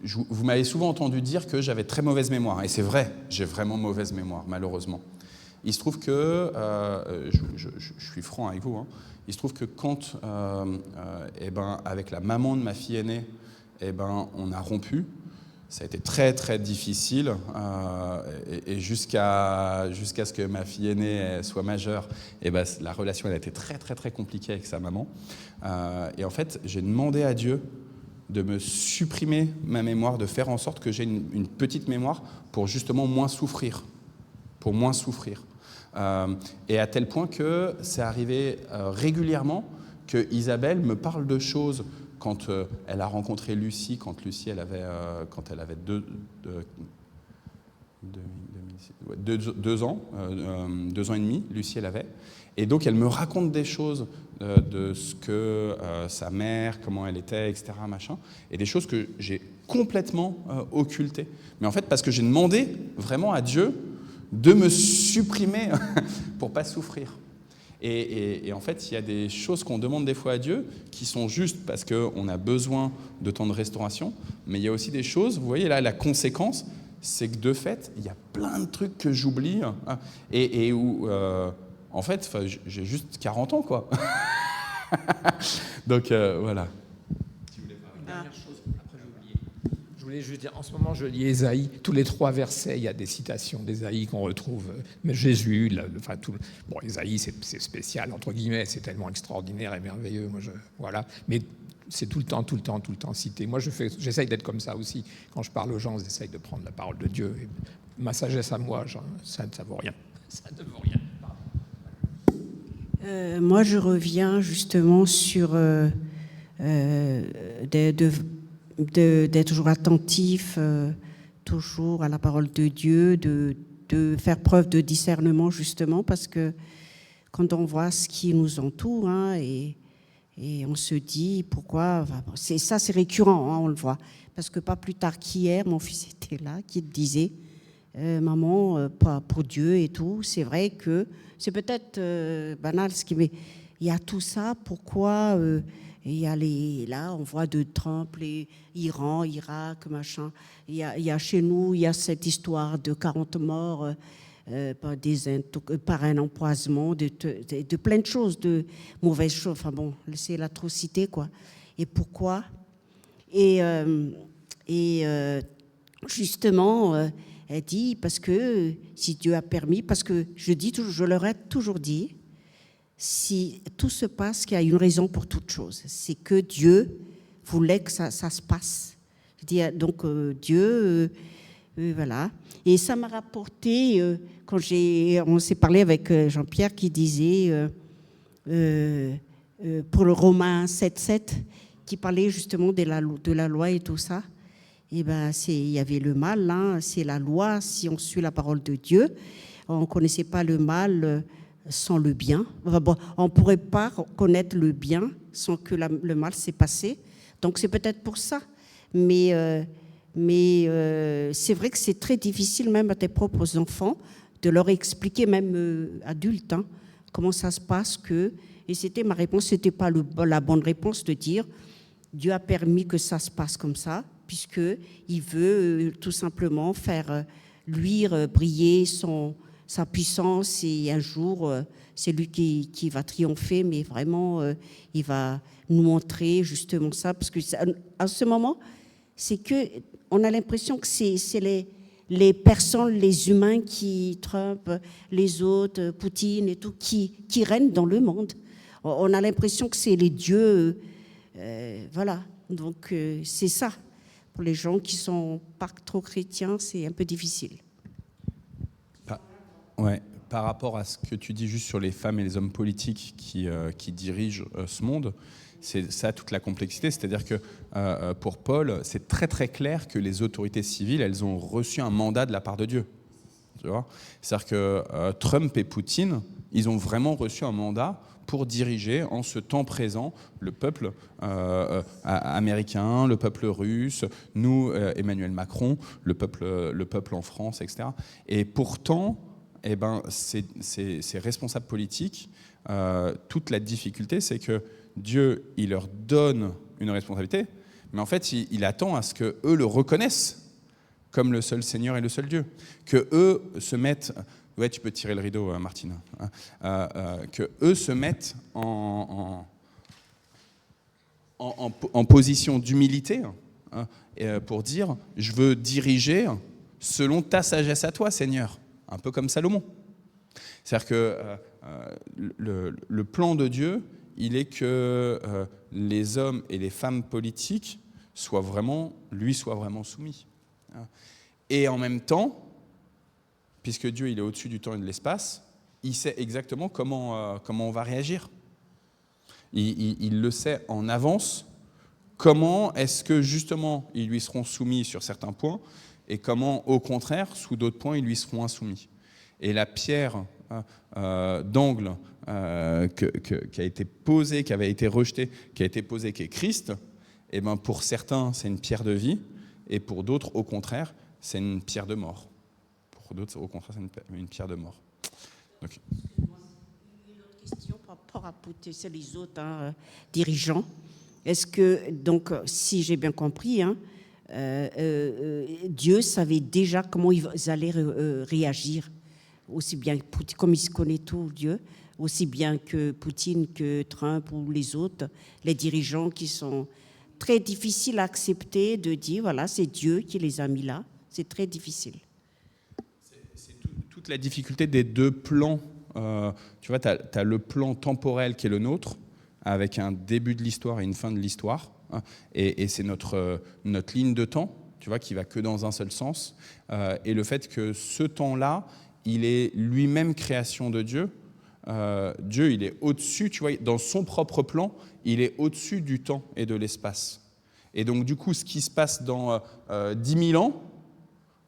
Vous m'avez souvent entendu dire que j'avais très mauvaise mémoire, et c'est vrai, j'ai vraiment mauvaise mémoire, malheureusement. Il se trouve que, je suis franc avec vous, il se trouve que quand, avec la maman de ma fille aînée, on a rompu, ça a été très très difficile, et jusqu'à ce que ma fille aînée soit majeure, la relation elle a été très très très compliquée avec sa maman. Et en fait, j'ai demandé à Dieu de me supprimer ma mémoire, de faire en sorte que j'ai une petite mémoire pour justement moins souffrir. Et à tel point que c'est arrivé régulièrement que Isabelle me parle de choses quand elle a rencontré Lucie, quand Lucie elle avait 2 ans, 2 ans et demi, Lucie elle avait. Et donc elle me raconte des choses de ce que sa mère, comment elle était, etc. machin, et des choses que j'ai complètement occultées. Mais en fait, parce que j'ai demandé vraiment à Dieu de me supprimer pour pas souffrir. Et en fait, il y a des choses qu'on demande des fois à Dieu qui sont justes parce qu'on a besoin de temps de restauration, mais il y a aussi des choses, vous voyez là, la conséquence, c'est que de fait, il y a plein de trucs que j'oublie et où, en fait, j'ai juste 40 ans, quoi. Donc, voilà. Si vous voulez faire une dernière chose, après j'ai oublié. Je voulais juste dire, en ce moment, je lis Ésaïe. Tous les 3 versets, il y a des citations d'Ésaïe qu'on retrouve. Mais Jésus, Ésaïe, c'est spécial, entre guillemets, c'est tellement extraordinaire et merveilleux. Voilà. Mais c'est tout le temps cité. Moi, j'essaye d'être comme ça aussi. Quand je parle aux gens, j'essaye de prendre la parole de Dieu. Et ma sagesse à moi, ça ne vaut rien. Ça ne vaut rien. Moi, je reviens justement sur d'être toujours attentif, toujours à la parole de Dieu, de faire preuve de discernement, justement, parce que quand on voit ce qui nous entoure, et on se dit pourquoi, c'est récurrent, on le voit, parce que pas plus tard qu'hier, mon fils était là, qui disait maman, pas pour Dieu et tout. C'est vrai que c'est peut-être banal, mais il y a tout ça. Pourquoi il y a là, on voit de Trump, les Iran, Irak, machin. Il y a chez nous, il y a cette histoire de 40 morts par un empoisonnement, de plein de choses, de mauvaises choses. Enfin bon, c'est l'atrocité, quoi. Et pourquoi ? Et justement, elle dit, parce que si Dieu a permis, parce que je leur ai toujours dit, si tout se passe, qu'il y a une raison pour toute chose. C'est que Dieu voulait que ça se passe. Donc Dieu, voilà. Et ça m'a rapporté, quand on s'est parlé avec Jean-Pierre qui disait, pour le Romains 7,7, qui parlait justement de la loi et tout ça, et ben il y avait le mal, hein, c'est la loi, si on suit la parole de Dieu. On ne connaissait pas le mal sans le bien. Enfin, bon, on ne pourrait pas connaître le bien sans que le mal s'est passé. Donc c'est peut-être pour ça. Mais c'est vrai que c'est très difficile, même à tes propres enfants, de leur expliquer, même adultes, hein, comment ça se passe. Et c'était ma réponse, ce n'était pas la bonne réponse de dire Dieu a permis que ça se passe comme ça, puisqu'il veut tout simplement faire luire, briller sa puissance, et un jour, c'est lui qui va triompher, mais vraiment, il va nous montrer justement ça, parce que à ce moment, c'est qu'on a l'impression que c'est les personnes, les humains Trump, les autres, Poutine et tout, qui règnent dans le monde. On a l'impression que c'est les dieux, voilà. Donc c'est ça. Pour les gens qui sont pas trop chrétiens, c'est un peu difficile. Ouais. Par rapport à ce que tu dis juste sur les femmes et les hommes politiques qui dirigent ce monde, c'est ça toute la complexité. C'est-à-dire que pour Paul, c'est très très clair que les autorités civiles, elles ont reçu un mandat de la part de Dieu. Tu vois ? C'est-à-dire que Trump et Poutine, ils ont vraiment reçu un mandat pour diriger en ce temps présent le peuple américain, le peuple russe, nous, Emmanuel Macron, le peuple en France, etc. Et pourtant, eh ben, ces responsables politiques, toute la difficulté, c'est que Dieu, il leur donne une responsabilité, mais en fait, il attend à ce qu'eux le reconnaissent comme le seul Seigneur et le seul Dieu. Qu'eux se mettent... Ouais, tu peux tirer le rideau, Martine. Qu'eux se mettent en position d'humilité, hein, pour dire « Je veux diriger selon ta sagesse à toi, Seigneur ». Un peu comme Salomon. C'est-à-dire que le plan de Dieu, il est que les hommes et les femmes politiques lui soient vraiment soumis. Et en même temps, puisque Dieu il est au-dessus du temps et de l'espace, il sait exactement comment on va réagir. Il le sait en avance, comment est-ce que justement ils lui seront soumis sur certains points, et comment, au contraire, sous d'autres points, ils lui seront insoumis. Et la pierre d'angle qui a été posée, qui avait été rejetée, qui a été posée, qui est Christ, eh ben pour certains, c'est une pierre de vie, et pour d'autres, au contraire, c'est une pierre de mort. Pour d'autres, au contraire, c'est une pierre de mort. Donc... Une autre question par rapport à c'est les autres dirigeants. Est-ce que, donc, si j'ai bien compris, hein, Dieu savait déjà comment ils allaient réagir, aussi bien comme il se connaît tout, Dieu, aussi bien que Poutine, que Trump ou les autres, les dirigeants qui sont très difficiles à accepter, de dire, voilà, c'est Dieu qui les a mis là. C'est très difficile. C'est toute la difficulté des deux plans. Tu vois, tu as le plan temporel qui est le nôtre, avec un début de l'histoire et une fin de l'histoire. Et c'est notre ligne de temps, tu vois, qui va que dans un seul sens. Et le fait que ce temps-là, il est lui-même création de Dieu. Dieu, il est au-dessus, tu vois, dans son propre plan, il est au-dessus du temps et de l'espace. Et donc, du coup, ce qui se passe dans 10 000 ans,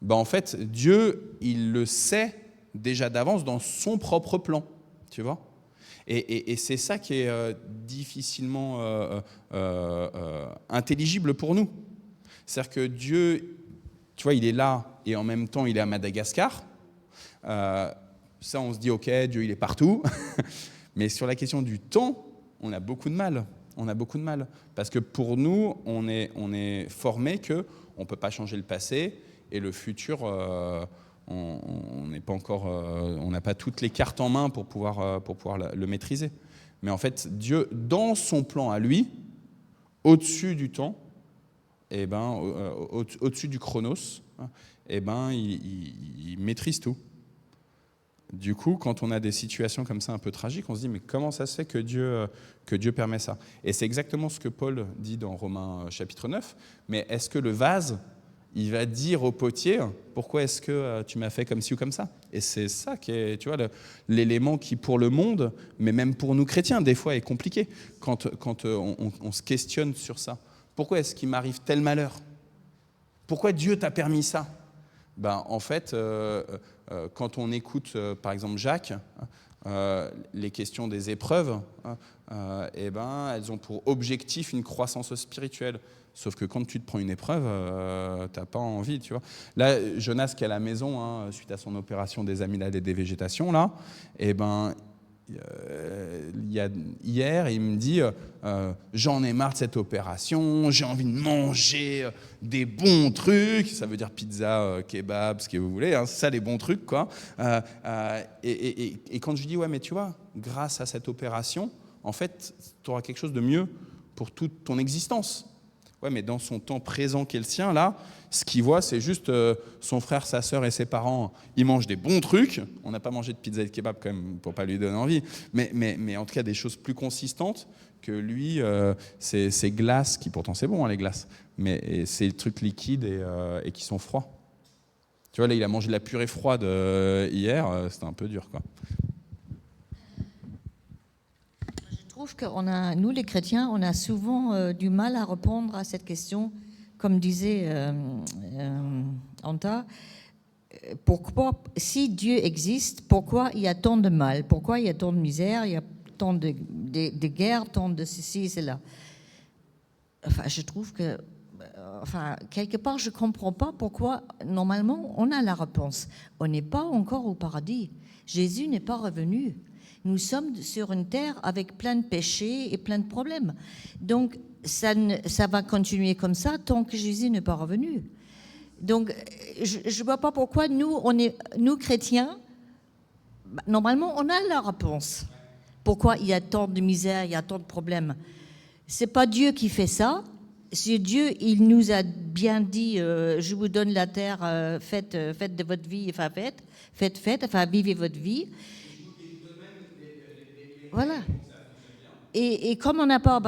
ben, en fait, Dieu, il le sait déjà d'avance dans son propre plan, tu vois. Et c'est ça qui est difficilement intelligible pour nous. C'est-à-dire que Dieu, tu vois, il est là et en même temps, il est à Madagascar. Ça, on se dit, OK, Dieu, il est partout. Mais sur la question du temps, on a beaucoup de mal. On a beaucoup de mal. Parce que pour nous, on est formé qu'on ne peut pas changer le passé et le futur... on n'est pas encore, on n'a pas toutes les cartes en main pour pouvoir le maîtriser. Mais en fait, Dieu, dans son plan à lui, au-dessus du temps, et ben, au-dessus du chronos, et ben, il maîtrise tout. Du coup, quand on a des situations comme ça un peu tragiques, on se dit mais comment ça se fait que Dieu permet ça? Et c'est exactement ce que Paul dit dans Romains chapitre 9. Mais est-ce que le vase, il va dire au potier pourquoi est-ce que tu m'as fait comme ci ou comme ça? Et c'est ça qui est, tu vois, l'élément qui pour le monde, mais même pour nous chrétiens, des fois est compliqué quand on se questionne sur ça. Pourquoi est-ce qu'il m'arrive tel malheur? Pourquoi Dieu t'a permis ça? En fait, quand on écoute, par exemple, Jacques, les questions des épreuves, elles ont pour objectif une croissance spirituelle. Sauf que quand tu te prends une épreuve, t'as pas envie, tu vois. Là, Jonas qui est à la maison, suite à son opération des amylades et des végétations, là, hier, il me dit j'en ai marre de cette opération, j'ai envie de manger des bons trucs, ça veut dire pizza, kebab, ce que vous voulez, c'est ça les bons trucs, quoi. Et quand je lui dis ouais, mais tu vois, grâce à cette opération, en fait, tu auras quelque chose de mieux pour toute ton existence. Ouais, mais dans son temps présent qui est le sien, là, ce qu'il voit, c'est juste son frère, sa sœur et ses parents. Ils mangent des bons trucs. On n'a pas mangé de pizza et de kebab quand même pour pas lui donner envie. Mais en tout cas, des choses plus consistantes que lui, ces glaces, qui pourtant c'est bon, les glaces, mais c'est des trucs liquides et qui sont froids. Tu vois, là, il a mangé de la purée froide hier. C'était un peu dur, quoi. Je trouve que nous, les chrétiens, on a souvent du mal à répondre à cette question, comme disait Anta. Pourquoi, si Dieu existe, pourquoi il y a tant de mal? Pourquoi il y a tant de misère? Il y a tant de guerres, tant de ceci et cela. Enfin, je trouve que, quelque part, je ne comprends pas pourquoi, normalement, on a la réponse. On n'est pas encore au paradis. Jésus n'est pas revenu. Nous sommes sur une terre avec plein de péchés et plein de problèmes. Donc, ça va continuer comme ça tant que Jésus n'est pas revenu. Donc, je ne vois pas pourquoi nous chrétiens, normalement, on a la réponse. Pourquoi il y a tant de misère, il y a tant de problèmes? Ce n'est pas Dieu qui fait ça. C'est Dieu, il nous a bien dit, je vous donne la terre, faites de votre vie, vivez votre vie. Voilà. Et comme on n'a pas,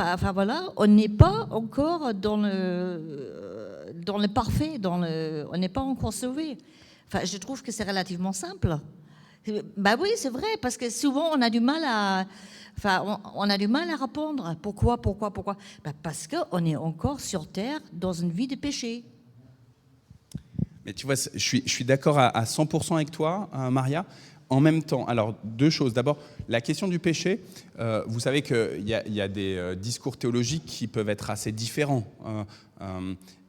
on n'est pas encore dans le parfait, on n'est pas encore sauvé. Je trouve que c'est relativement simple. Oui, c'est vrai, parce que souvent on a du mal à répondre. Pourquoi? Parce qu'on est encore sur terre dans une vie de péché. Mais tu vois, je suis d'accord à 100% avec toi, Maria. En même temps, alors deux choses. D'abord, la question du péché, vous savez qu'il y a des discours théologiques qui peuvent être assez différents.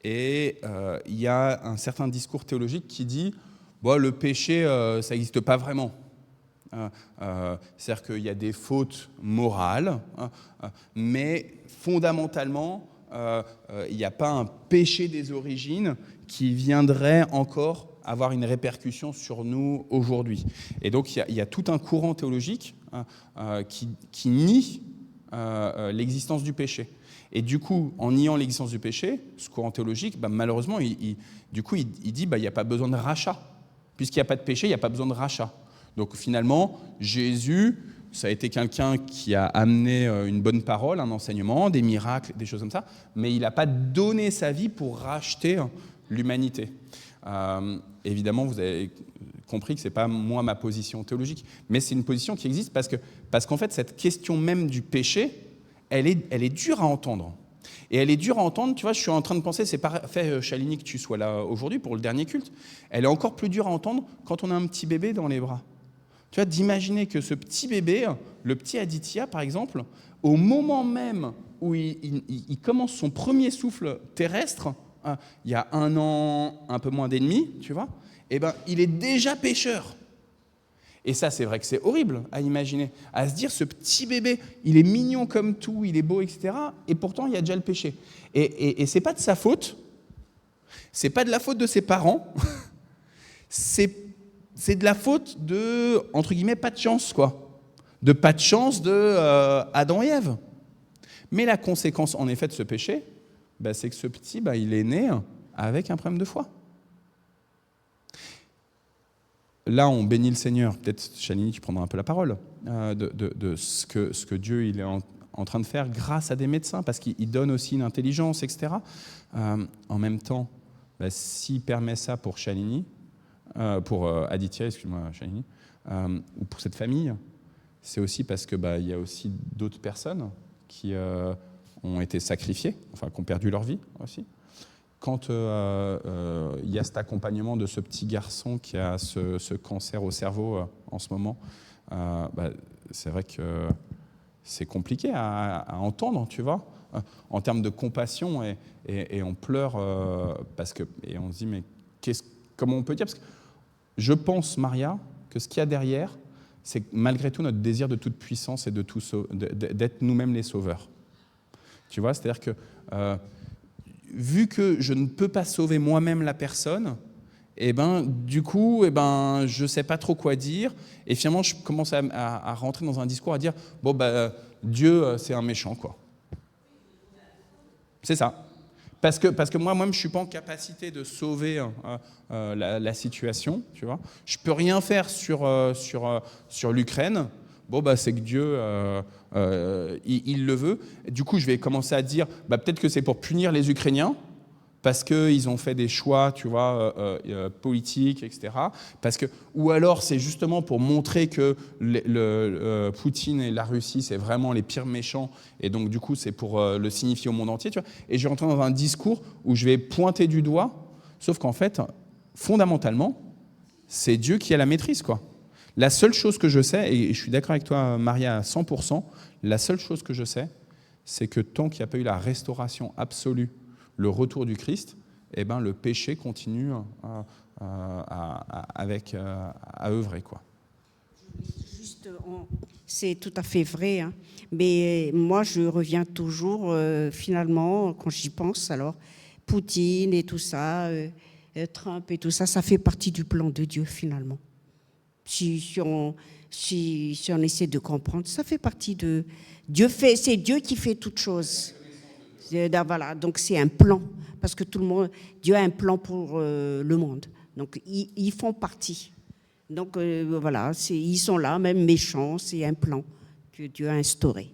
Et il y a un certain discours théologique qui dit le péché, ça n'existe pas vraiment. C'est-à-dire qu'il y a des fautes morales, mais fondamentalement, il n'y a pas un péché des origines qui viendrait encore avoir une répercussion sur nous aujourd'hui. Et donc, il y a tout un courant théologique qui nie l'existence du péché. Et du coup, en niant l'existence du péché, ce courant théologique, malheureusement, il dit il n'y a pas besoin de rachat. Puisqu'il n'y a pas de péché, il n'y a pas besoin de rachat. Donc finalement, Jésus, ça a été quelqu'un qui a amené une bonne parole, un enseignement, des miracles, des choses comme ça, mais il n'a pas donné sa vie pour racheter l'humanité. Évidemment, vous avez compris que ce n'est pas moi ma position théologique, mais c'est une position qui existe parce qu'en fait, cette question même du péché, elle est dure à entendre. Et elle est dure à entendre, tu vois, je suis en train de penser, c'est parfait, Chaligny, que tu sois là aujourd'hui pour le dernier culte, elle est encore plus dure à entendre quand on a un petit bébé dans les bras. Tu vois, d'imaginer que ce petit bébé, le petit Aditya, par exemple, au moment même où il commence son premier souffle terrestre, il y a 1 an, un peu moins d'1/2, tu vois, il est déjà pécheur. Et ça, c'est vrai que c'est horrible à imaginer, à se dire, ce petit bébé, il est mignon comme tout, il est beau, etc., et pourtant, il y a déjà le péché. Et c'est pas de sa faute, c'est pas de la faute de ses parents, c'est de la faute de, entre guillemets, pas de chance, quoi. De pas de chance de Adam et Ève. Mais la conséquence, en effet, de ce péché, c'est que ce petit, il est né avec un problème de foi. là, on bénit le Seigneur. Peut-être, Chalini, tu prendras un peu la parole de ce que Dieu il est en train de faire grâce à des médecins, parce qu'il donne aussi une intelligence, etc. En même temps, s'il permet ça pour Chalini, pour Aditya, excuse-moi, Chalini, ou pour cette famille, c'est aussi parce que il y a aussi d'autres personnes qui ont été sacrifiées, enfin qui ont perdu leur vie aussi. Quand il y a cet accompagnement de ce petit garçon qui a ce cancer au cerveau en ce moment, c'est vrai que c'est compliqué à entendre, tu vois, en termes de compassion, et on pleure parce que, et on se dit mais comment on peut dire, parce que je pense, Maria, que ce qu'il y a derrière, c'est malgré tout notre désir de toute puissance et d'être nous-mêmes les sauveurs. Tu vois, c'est-à-dire que vu que je ne peux pas sauver moi-même la personne, du coup, je ne sais pas trop quoi dire. Et finalement, je commence à rentrer dans un discours à dire Dieu, c'est un méchant, quoi. C'est ça. Parce que moi-même, je ne suis pas en capacité de sauver la situation, tu vois. Je ne peux rien faire sur l'Ukraine. C'est que Dieu, il le veut. Du coup, je vais commencer à dire, peut-être que c'est pour punir les Ukrainiens, parce qu'ils ont fait des choix, tu vois, politiques, etc. Ou alors, c'est justement pour montrer que Poutine et la Russie, c'est vraiment les pires méchants, et donc, du coup, c'est pour le signifier au monde entier, tu vois. Et je vais rentrer dans un discours où je vais pointer du doigt, sauf qu'en fait, fondamentalement, c'est Dieu qui a la maîtrise, quoi. La seule chose que je sais, et je suis d'accord avec toi, Maria, à 100%, la seule chose que je sais, c'est que tant qu'il n'y a pas eu la restauration absolue, le retour du Christ, le péché continue à œuvrer, quoi. Juste, c'est tout à fait vrai, hein. Mais moi, je reviens toujours, finalement, quand j'y pense, alors, Poutine et tout ça, Trump et tout ça, ça fait partie du plan de Dieu, finalement. Si on essaie de comprendre, ça fait partie de Dieu. C'est Dieu qui fait toutes choses. Voilà, donc c'est un plan, parce que Dieu a un plan pour le monde. Donc ils font partie. Donc voilà, ils sont là, même méchants, c'est un plan que Dieu a instauré.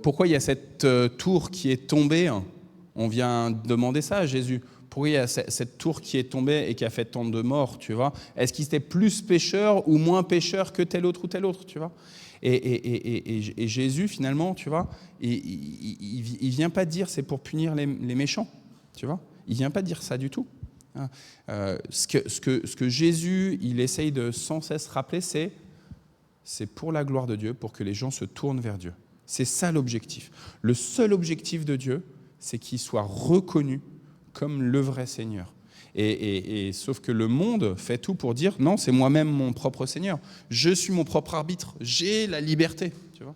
Pourquoi il y a cette tour qui est tombée? On vient demander ça à Jésus. Pourquoi il y a cette tour qui est tombée et qui a fait tant de morts, tu vois? Est-ce qu'il était plus pécheur ou moins pécheur que tel autre ou tel autre, tu vois? Et Jésus, finalement, tu vois, il vient pas dire c'est pour punir les méchants, tu vois. Il vient pas dire ça du tout. Ce que Jésus, il essaye de sans cesse rappeler, c'est pour la gloire de Dieu, pour que les gens se tournent vers Dieu. C'est ça l'objectif. Le seul objectif de Dieu, c'est qu'il soit reconnu comme le vrai Seigneur. Et sauf que le monde fait tout pour dire non, c'est moi-même mon propre Seigneur. Je suis mon propre arbitre. J'ai la liberté, tu vois.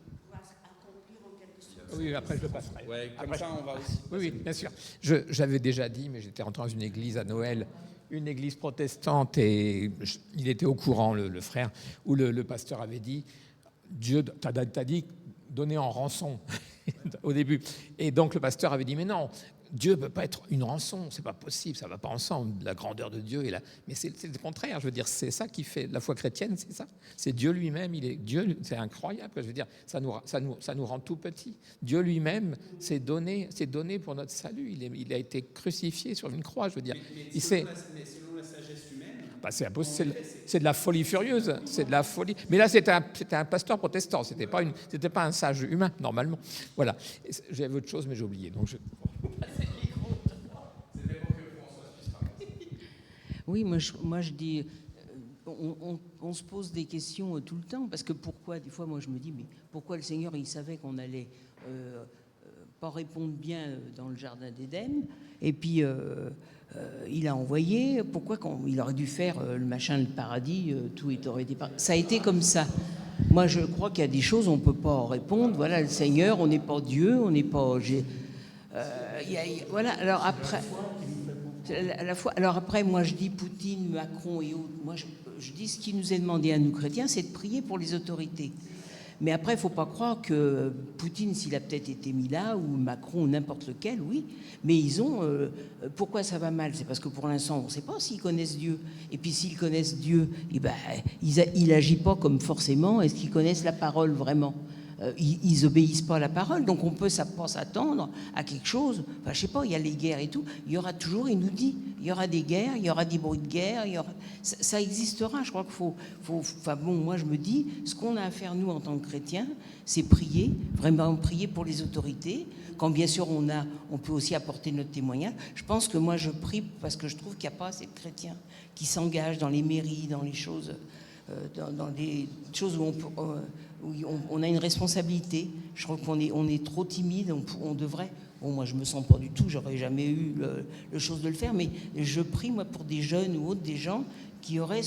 Oui, après je le passerai. Ouais, comme après, ça, on va aussi. Oui, bien sûr. J'avais déjà dit, mais j'étais rentré dans une église à Noël, une église protestante, et il était au courant, le frère, où le pasteur avait dit Dieu, t'as dit donner en rançon au début. Et donc le pasteur avait dit mais non. Dieu ne peut pas être une rançon, c'est pas possible, ça ne va pas ensemble, la grandeur de Dieu. Mais c'est le contraire, je veux dire, c'est ça qui fait la foi chrétienne, c'est ça. C'est Dieu lui-même, Dieu, c'est incroyable, je veux dire, ça nous rend tout petits. Dieu lui-même s'est donné pour notre salut, il a été crucifié sur une croix, je veux dire. Mais selon la sagesse humaine, c'est impossible, c'est de la folie furieuse, c'est de la folie. Mais là, c'était un pasteur protestant, c'était pas un sage humain, normalement. Voilà, j'avais autre chose, mais j'ai oublié, donc je... Oui, moi je dis, on se pose des questions tout le temps, parce que pourquoi, des fois moi je me dis, mais pourquoi le Seigneur il savait qu'on allait pas répondre bien dans le jardin d'Éden, et puis il a envoyé, pourquoi il aurait dû faire le machin, le paradis, tout aurait été... Ça a été comme ça. Moi je crois qu'il y a des choses on peut pas répondre, voilà, le Seigneur, on n'est pas Dieu, on n'est pas... voilà, alors après... À la fois, alors après, moi je dis Poutine, Macron et autres, moi je dis ce qui nous est demandé à nous chrétiens, c'est de prier pour les autorités. Mais après, il ne faut pas croire que Poutine, s'il a peut-être été mis là, ou Macron, ou n'importe lequel, oui, mais ils ont... pourquoi ça va mal? C'est parce que pour l'instant, on ne sait pas s'ils connaissent Dieu. Et puis s'ils connaissent Dieu, eh ben, il n'agit pas comme forcément. Est-ce qu'ils connaissent la parole vraiment? Ils obéissent pas à la parole, donc on peut pas s'attendre à quelque chose. Enfin, je sais pas, il y a les guerres et tout. Il y aura toujours, il nous dit, il y aura des guerres, il y aura des bruits de guerre, ça existera. Je crois qu'il faut. Enfin bon, moi je me dis, ce qu'on a à faire nous en tant que chrétiens, c'est prier, vraiment prier pour les autorités. Quand bien sûr on peut aussi apporter notre témoignage. Je pense que moi je prie parce que je trouve qu'il n'y a pas assez de chrétiens qui s'engagent dans les mairies, dans les choses, dans des choses où on a une responsabilité. Je crois qu'on est trop timide, on devrait... Bon, moi, je ne me sens pas du tout, j'aurais jamais eu le chose de le faire, mais je prie, moi, pour des jeunes ou autres, des gens qui auraient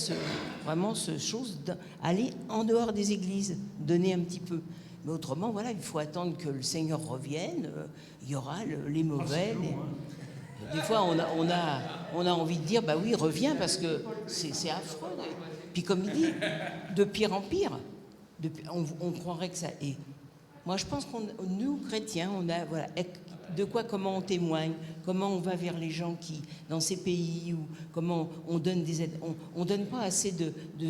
vraiment ce chose d'aller en dehors des églises, donner un petit peu. Mais autrement, voilà, il faut attendre que le Seigneur revienne, il y aura les mauvais... Des fois, on a envie de dire, bah oui, reviens, parce que c'est affreux. Puis comme il dit, de pire en pire. On croirait que ça est. Moi, je pense nous, chrétiens, on a de quoi, comment on témoigne, comment on va vers les gens qui, dans ces pays, ou comment on donne des aides. On donne pas assez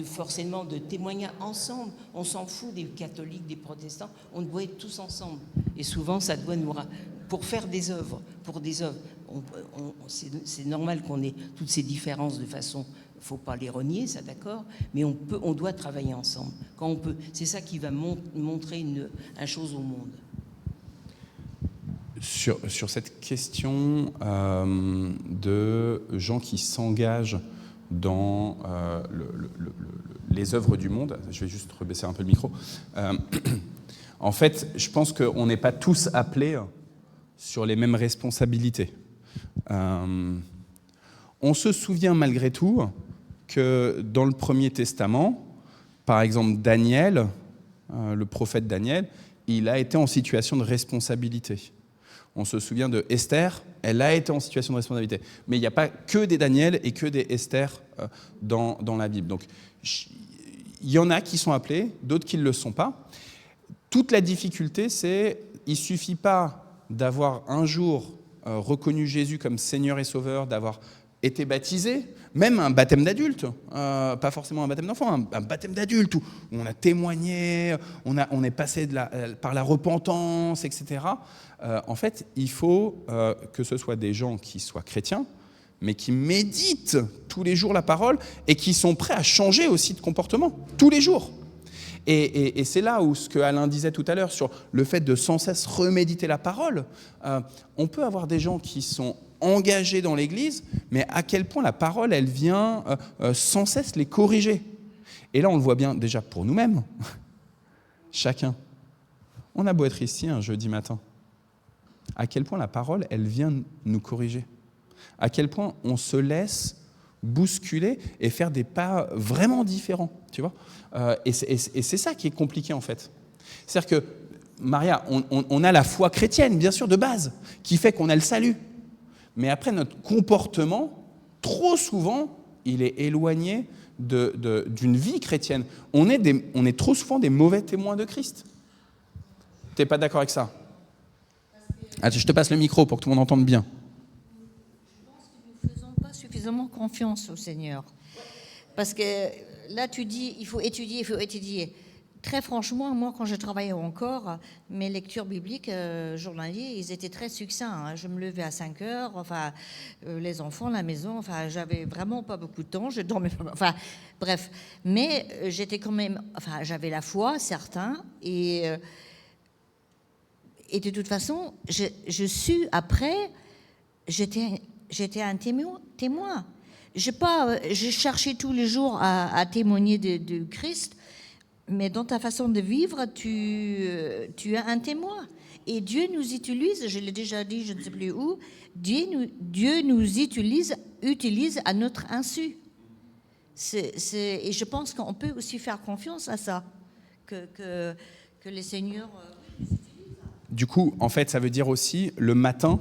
forcément de témoignages ensemble. On s'en fout des catholiques, des protestants. On doit être tous ensemble. Et souvent, ça doit nous... Pour faire des œuvres, c'est normal qu'on ait toutes ces différences de façon... Il ne faut pas les renier, ça d'accord, mais on doit travailler ensemble. Quand on peut, c'est ça qui va montrer une chose au monde. Sur cette question de gens qui s'engagent dans les œuvres du monde, je vais juste rebaisser un peu le micro. En fait, je pense qu'on n'est pas tous appelés sur les mêmes responsabilités. On se souvient malgré tout que dans le Premier Testament, par exemple Daniel, le prophète Daniel, il a été en situation de responsabilité. On se souvient de Esther, elle a été en situation de responsabilité. Mais il n'y a pas que des Daniel et que des Esther dans la Bible. Donc, il y en a qui sont appelés, d'autres qui ne le sont pas. Toute la difficulté, c'est qu'il ne suffit pas d'avoir un jour reconnu Jésus comme Seigneur et Sauveur, d'avoir été baptisé, même un baptême d'adulte, pas forcément un baptême d'enfant, un baptême d'adulte où on a témoigné, on est passé par la repentance, etc. En fait, il faut que ce soit des gens qui soient chrétiens, mais qui méditent tous les jours la parole et qui sont prêts à changer aussi de comportement, tous les jours. Et c'est là où ce que Alain disait tout à l'heure sur le fait de sans cesse reméditer la parole, on peut avoir des gens qui sont engagés dans l'Église, mais à quel point la parole, elle vient sans cesse les corriger. Et là, on le voit bien déjà pour nous-mêmes, chacun. On a beau être ici un jeudi matin, à quel point la parole, elle vient nous corriger. À quel point on se laisse bousculer et faire des pas vraiment différents, tu vois. Et c'est ça qui est compliqué, en fait. C'est-à-dire que, Maria, on a la foi chrétienne, bien sûr, de base, qui fait qu'on a le salut. Mais après, notre comportement, trop souvent, il est éloigné d'une vie chrétienne. On est trop souvent des mauvais témoins de Christ. Tu n'es pas d'accord avec ça? Je te passe le micro pour que tout le monde entende bien. Je pense que nous ne faisons pas suffisamment confiance au Seigneur. Parce que là, tu dis, il faut étudier. Très franchement, moi, quand je travaillais encore, mes lectures bibliques journaliers, ils étaient très succincts. Hein. Je me levais à 5 heures, enfin, les enfants, la maison, enfin, j'avais vraiment pas beaucoup de temps, je dormais pas, enfin, bref. Mais j'étais quand même, enfin, j'avais la foi, certains, et de toute façon, je sus après, j'étais un témoin. Je cherchais tous les jours à témoigner de Christ. Mais dans ta façon de vivre, tu es un témoin. Et Dieu nous utilise, je l'ai déjà dit, je ne sais plus où, Dieu nous utilise à notre insu. Et je pense qu'on peut aussi faire confiance à ça, que les seigneurs nous utilisent. Du coup, en fait, ça veut dire aussi, le matin,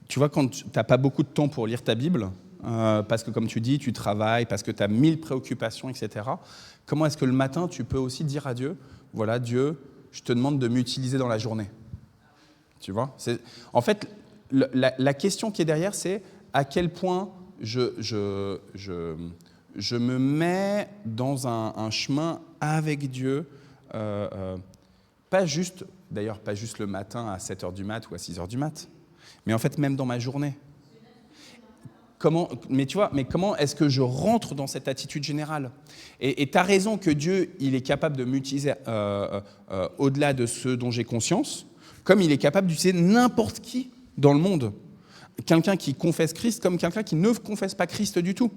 tu vois, quand tu n'as pas beaucoup de temps pour lire ta Bible, parce que comme tu dis, tu travailles, parce que tu as 1000 préoccupations, etc., comment est-ce que le matin, tu peux aussi dire à Dieu, voilà, Dieu, je te demande de m'utiliser dans la journée. Tu vois ? En fait, la question qui est derrière, c'est à quel point je me mets dans un chemin avec Dieu, pas juste le matin à 7h du mat ou à 6h du mat, mais en fait même dans ma journée. Comment est-ce que je rentre dans cette attitude générale ? Et tu as raison que Dieu, il est capable de m'utiliser au-delà de ce dont j'ai conscience, comme il est capable d'utiliser n'importe qui dans le monde. Quelqu'un qui confesse Christ comme quelqu'un qui ne confesse pas Christ du tout.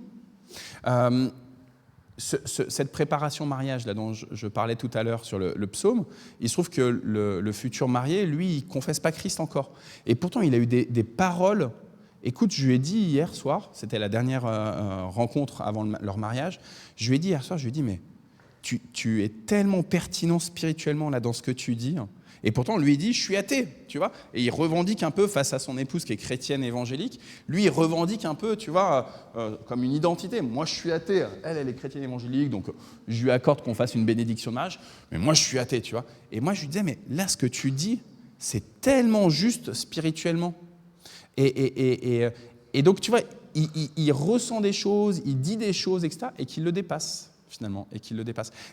Cette préparation mariage là, dont je parlais tout à l'heure sur le psaume, il se trouve que le futur marié, lui, il ne confesse pas Christ encore. Et pourtant, il a eu des paroles. Écoute, je lui ai dit hier soir, c'était la dernière rencontre avant leur mariage, je lui ai dit hier soir, mais tu es tellement pertinent spirituellement là dans ce que tu dis. Et pourtant, lui, il dit, je suis athée, tu vois. Et il revendique un peu, face à son épouse qui est chrétienne évangélique, lui, il revendique un peu, tu vois, comme une identité. Moi, je suis athée, elle est chrétienne évangélique, donc je lui accorde qu'on fasse une bénédiction de mariage, mais moi, je suis athée, tu vois. Et moi, je lui disais, mais là, ce que tu dis, c'est tellement juste spirituellement. Et donc, tu vois, il ressent des choses, il dit des choses, etc., et qu'il le dépasse, finalement,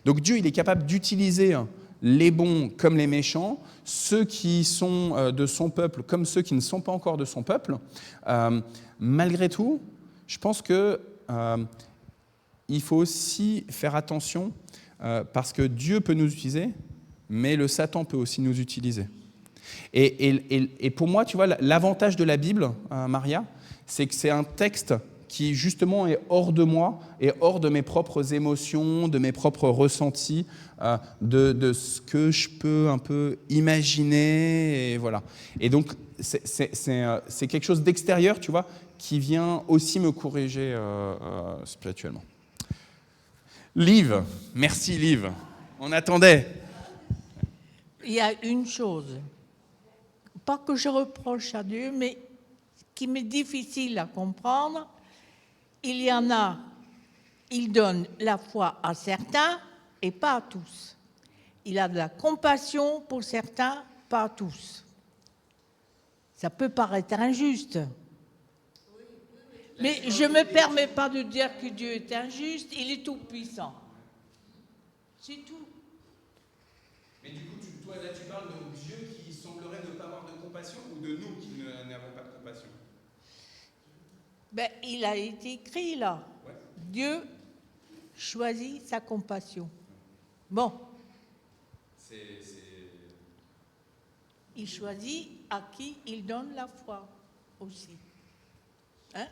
Donc, Dieu, il est capable d'utiliser les bons comme les méchants, ceux qui sont de son peuple comme ceux qui ne sont pas encore de son peuple. Malgré tout, je pense qu'il faut aussi faire attention parce que Dieu peut nous utiliser, mais le Satan peut aussi nous utiliser. Et pour moi, tu vois, l'avantage de la Bible, Maria, c'est que c'est un texte qui justement est hors de moi et hors de mes propres émotions, de mes propres ressentis, de ce que je peux un peu imaginer, et voilà. Et donc, c'est quelque chose d'extérieur, tu vois, qui vient aussi me corriger spirituellement. Liv, merci Liv, on attendait. Il y a une chose, pas que je reproche à Dieu, mais qui m'est difficile à comprendre. Il y en a, il donne la foi à certains et pas à tous. Il a de la compassion pour certains, pas à tous. Ça peut paraître injuste. Mais je ne me permets pas de dire que Dieu est injuste, il est tout-puissant. C'est tout. Mais du coup, toi, là, tu parles de Dieu qui semblerait ne pas avoir de compassion ou de nous qui n'avons pas de compassion ? Il a été écrit là. Ouais. Dieu choisit sa compassion. Bon. Il choisit à qui il donne la foi aussi. Hein ?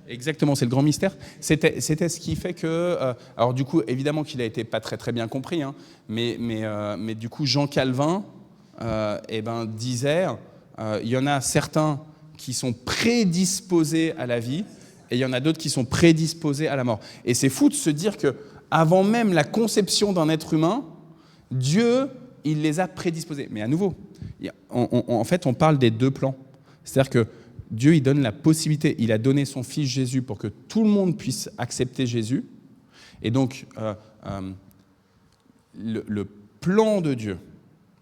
Exactement, c'est le grand mystère. C'était ce qui fait que... alors du coup, évidemment qu'il a été pas très très bien compris, hein, mais du coup, Jean Calvin disait, il y en a certains qui sont prédisposés à la vie, et il y en a d'autres qui sont prédisposés à la mort. Et c'est fou de se dire qu'avant même la conception d'un être humain, Dieu, il les a prédisposés. Mais à nouveau, en fait, on parle des deux plans. C'est-à-dire que Dieu, il donne la possibilité, il a donné son Fils Jésus pour que tout le monde puisse accepter Jésus. Et donc, le plan de Dieu,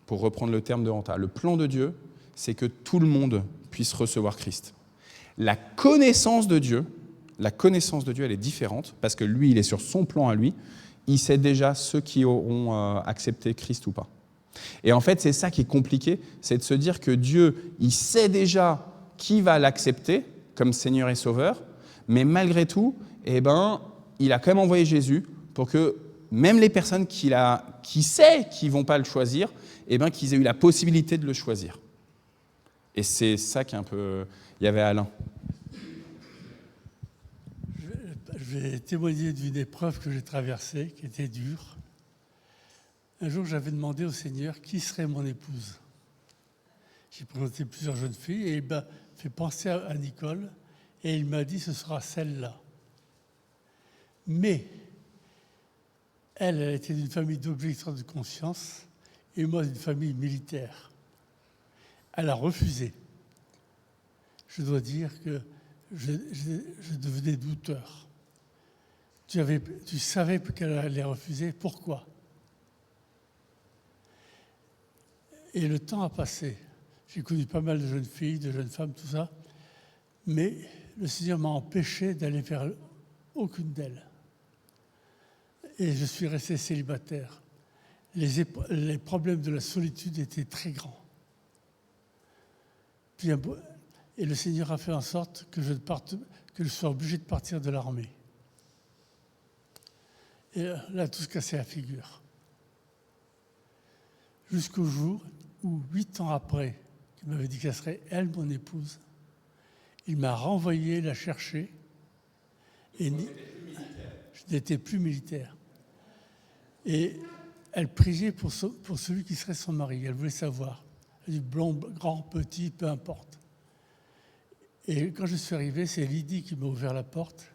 pour reprendre le terme de Ranta, le plan de Dieu, c'est que tout le monde puisse recevoir Christ. La connaissance de Dieu, elle est différente, parce que lui, il est sur son plan à lui, il sait déjà ceux qui auront accepté Christ ou pas. Et en fait, c'est ça qui est compliqué, c'est de se dire que Dieu, il sait déjà qui va l'accepter comme Seigneur et Sauveur, mais malgré tout, il a quand même envoyé Jésus pour que même les personnes qui sait qu'ils ne vont pas le choisir, qu'ils aient eu la possibilité de le choisir. Et c'est ça qui est un peu... Il y avait Alain. Je vais témoigner d'une épreuve que j'ai traversée, qui était dure. Un jour, j'avais demandé au Seigneur qui serait mon épouse. J'ai présenté plusieurs jeunes filles et il m'a fait penser à Nicole et il m'a dit ce sera celle-là. Mais elle était d'une famille d'objecteurs de conscience et moi d'une famille militaire. Elle a refusé. Je dois dire que je devenais douteur. Tu savais qu'elle allait refuser. Pourquoi? Et le temps a passé. J'ai connu pas mal de jeunes filles, de jeunes femmes, tout ça. Mais le Seigneur m'a empêché d'aller vers aucune d'elles. Et je suis resté célibataire. Les problèmes de la solitude étaient très grands. Et le Seigneur a fait en sorte que je sois obligé de partir de l'armée. Et là, tout se cassait la figure. Jusqu'au jour où, 8 ans après, il m'avait dit qu'elle serait elle, mon épouse, il m'a renvoyé la chercher. Et je n'étais plus militaire. Et elle priait pour celui qui serait son mari. Elle voulait savoir. Elle dit blond, grand, petit, peu importe. Et quand je suis arrivé, c'est Lydie qui m'a ouvert la porte.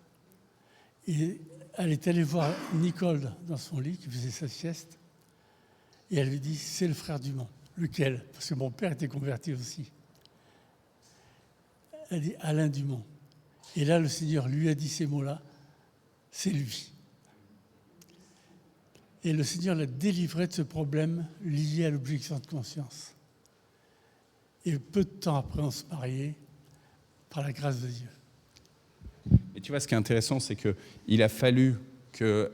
Et elle est allée voir Nicole dans son lit, qui faisait sa sieste. Et elle lui dit, c'est le frère Dumont. Lequel? Parce que mon père était converti aussi. Elle dit, Alain Dumont. Et là, le Seigneur lui a dit ces mots-là, c'est lui. Et le Seigneur l'a délivré de ce problème lié à l'objection de conscience. Et peu de temps après, on se mariait par la grâce de Dieu. Et tu vois, ce qui est intéressant, c'est qu'il a fallu que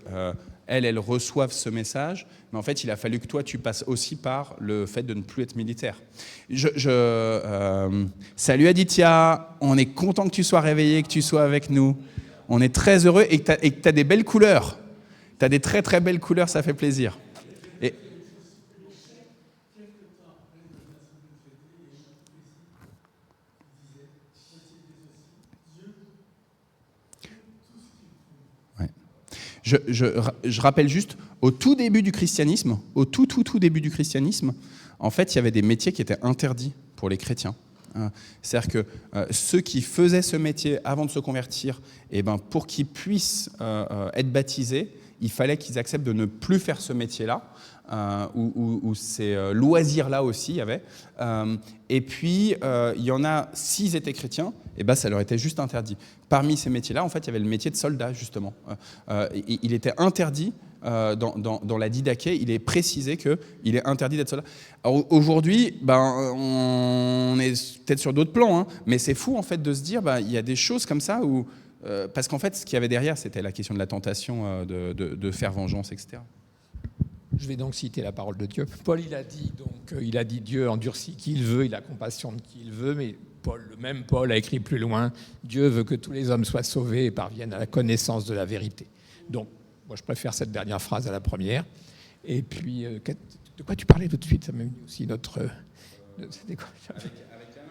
elle reçoive ce message, mais en fait, il a fallu que toi, tu passes aussi par le fait de ne plus être militaire. Salut Aditya, on est content que tu sois réveillé, que tu sois avec nous. On est très heureux et que tu as des belles couleurs. Tu as des très très belles couleurs, ça fait plaisir. Et... Ouais. Je rappelle juste, au tout début du christianisme, au tout début du christianisme, en fait, il y avait des métiers qui étaient interdits pour les chrétiens. C'est-à-dire que ceux qui faisaient ce métier avant de se convertir, pour qu'ils puissent être baptisés, il fallait qu'ils acceptent de ne plus faire ce métier-là, ou ces loisirs-là aussi, il y avait. Et puis, il y en a, s'ils étaient chrétiens, ça leur était juste interdit. Parmi ces métiers-là, en fait, il y avait le métier de soldat, justement. Il était interdit, dans la Didaché, il est précisé qu'il est interdit d'être soldat. Alors, aujourd'hui, on est peut-être sur d'autres plans, mais c'est fou, en fait, de se dire, il y a des choses comme ça où... parce qu'en fait, ce qu'il y avait derrière, c'était la question de la tentation de faire vengeance, etc. Je vais donc citer la parole de Dieu. Paul, il a dit Dieu endurcit qui il veut, il a compassion de qui il veut, mais le même Paul a écrit plus loin, Dieu veut que tous les hommes soient sauvés et parviennent à la connaissance de la vérité. Donc, moi, je préfère cette dernière phrase à la première. Et puis, de quoi tu parlais tout de suite? Ça m'a mis aussi notre... C'était quoi? Avec la main?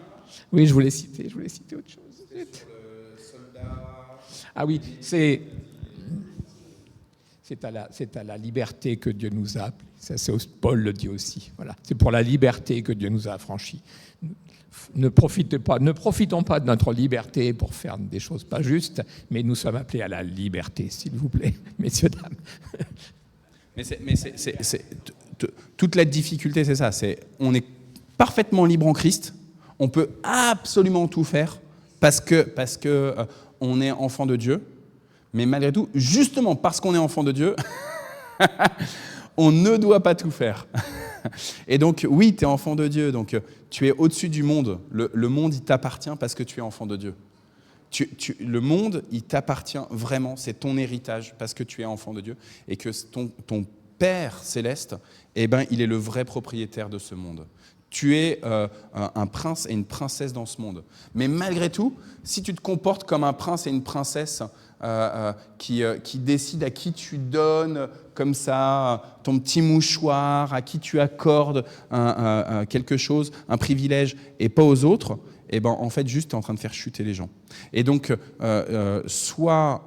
Oui, je voulais citer autre chose. Sur le soldat... Ah oui, c'est à la liberté que Dieu nous a appelés. Ça, Paul le dit aussi. Voilà. C'est pour la liberté que Dieu nous a affranchis. Ne profitons pas de notre liberté pour faire des choses pas justes, mais nous sommes appelés à la liberté, s'il vous plaît, messieurs, dames. Toute la difficulté, c'est ça. On est parfaitement libre en Christ. On peut absolument tout faire parce que on est enfant de Dieu. Mais malgré tout, justement parce qu'on est enfant de Dieu, on ne doit pas tout faire. Et donc, oui, tu es enfant de Dieu, donc tu es au-dessus du monde. Le monde, il t'appartient parce que tu es enfant de Dieu. Le monde, il t'appartient vraiment, c'est ton héritage parce que tu es enfant de Dieu et que ton Père céleste, il est le vrai propriétaire de ce monde. Tu es un prince et une princesse dans ce monde. Mais malgré tout, si tu te comportes comme un prince et une princesse qui décident à qui tu donnes comme ça ton petit mouchoir, à qui tu accordes quelque chose, un privilège, et pas aux autres, en fait, juste, tu es en train de faire chuter les gens. Et donc, soit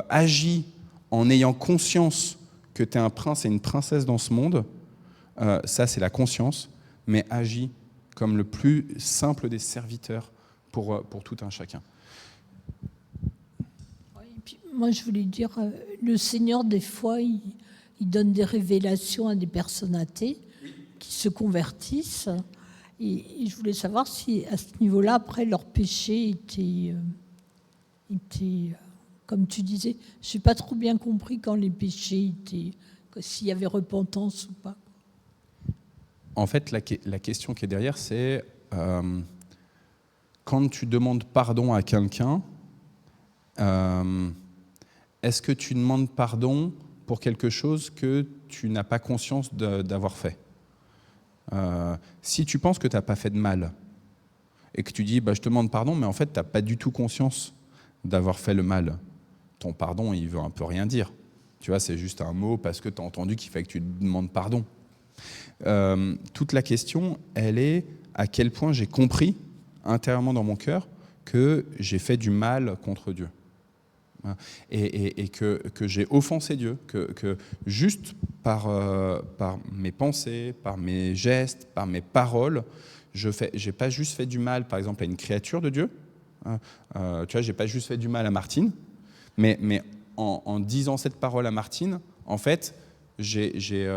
agis en ayant conscience que tu es un prince et une princesse dans ce monde, ça, c'est la conscience, mais agis comme le plus simple des serviteurs pour tout un chacun. Et puis, moi, je voulais dire, le Seigneur, des fois, il donne des révélations à des personnes athées qui se convertissent. Et je voulais savoir si, à ce niveau-là, après, leur péché était étaient, comme tu disais, je n'ai pas trop bien compris quand les péchés étaient, s'il y avait repentance ou pas. En fait, la question qui est derrière, c'est quand tu demandes pardon à quelqu'un, est-ce que tu demandes pardon pour quelque chose que tu n'as pas conscience d'avoir fait? Si tu penses que tu n'as pas fait de mal et que tu dis je te demande pardon, mais en fait tu n'as pas du tout conscience d'avoir fait le mal, ton pardon il veut un peu rien dire. Tu vois, c'est juste un mot parce que tu as entendu qu'il fait que tu demandes pardon. Toute la question, elle est à quel point j'ai compris intérieurement dans mon cœur que j'ai fait du mal contre Dieu. Et que j'ai offensé Dieu, que juste par mes pensées, par mes gestes, par mes paroles, j'ai pas juste fait du mal, par exemple, à une créature de Dieu. Tu vois, j'ai pas juste fait du mal à Martine, mais en disant cette parole à Martine, en fait, j'ai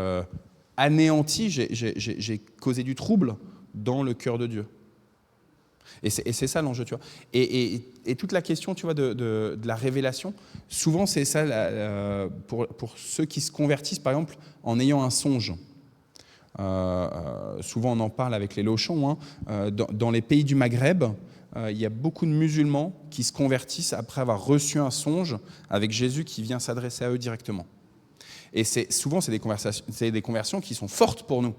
anéanti, j'ai causé du trouble dans le cœur de Dieu. Et c'est ça l'enjeu, tu vois. Et toute la question, tu vois, de la révélation, souvent c'est ça pour ceux qui se convertissent, par exemple, en ayant un songe. Souvent on en parle avec les lochons. Dans les pays du Maghreb, il y a beaucoup de musulmans qui se convertissent après avoir reçu un songe avec Jésus qui vient s'adresser à eux directement. Et souvent c'est des conversions qui sont fortes pour nous.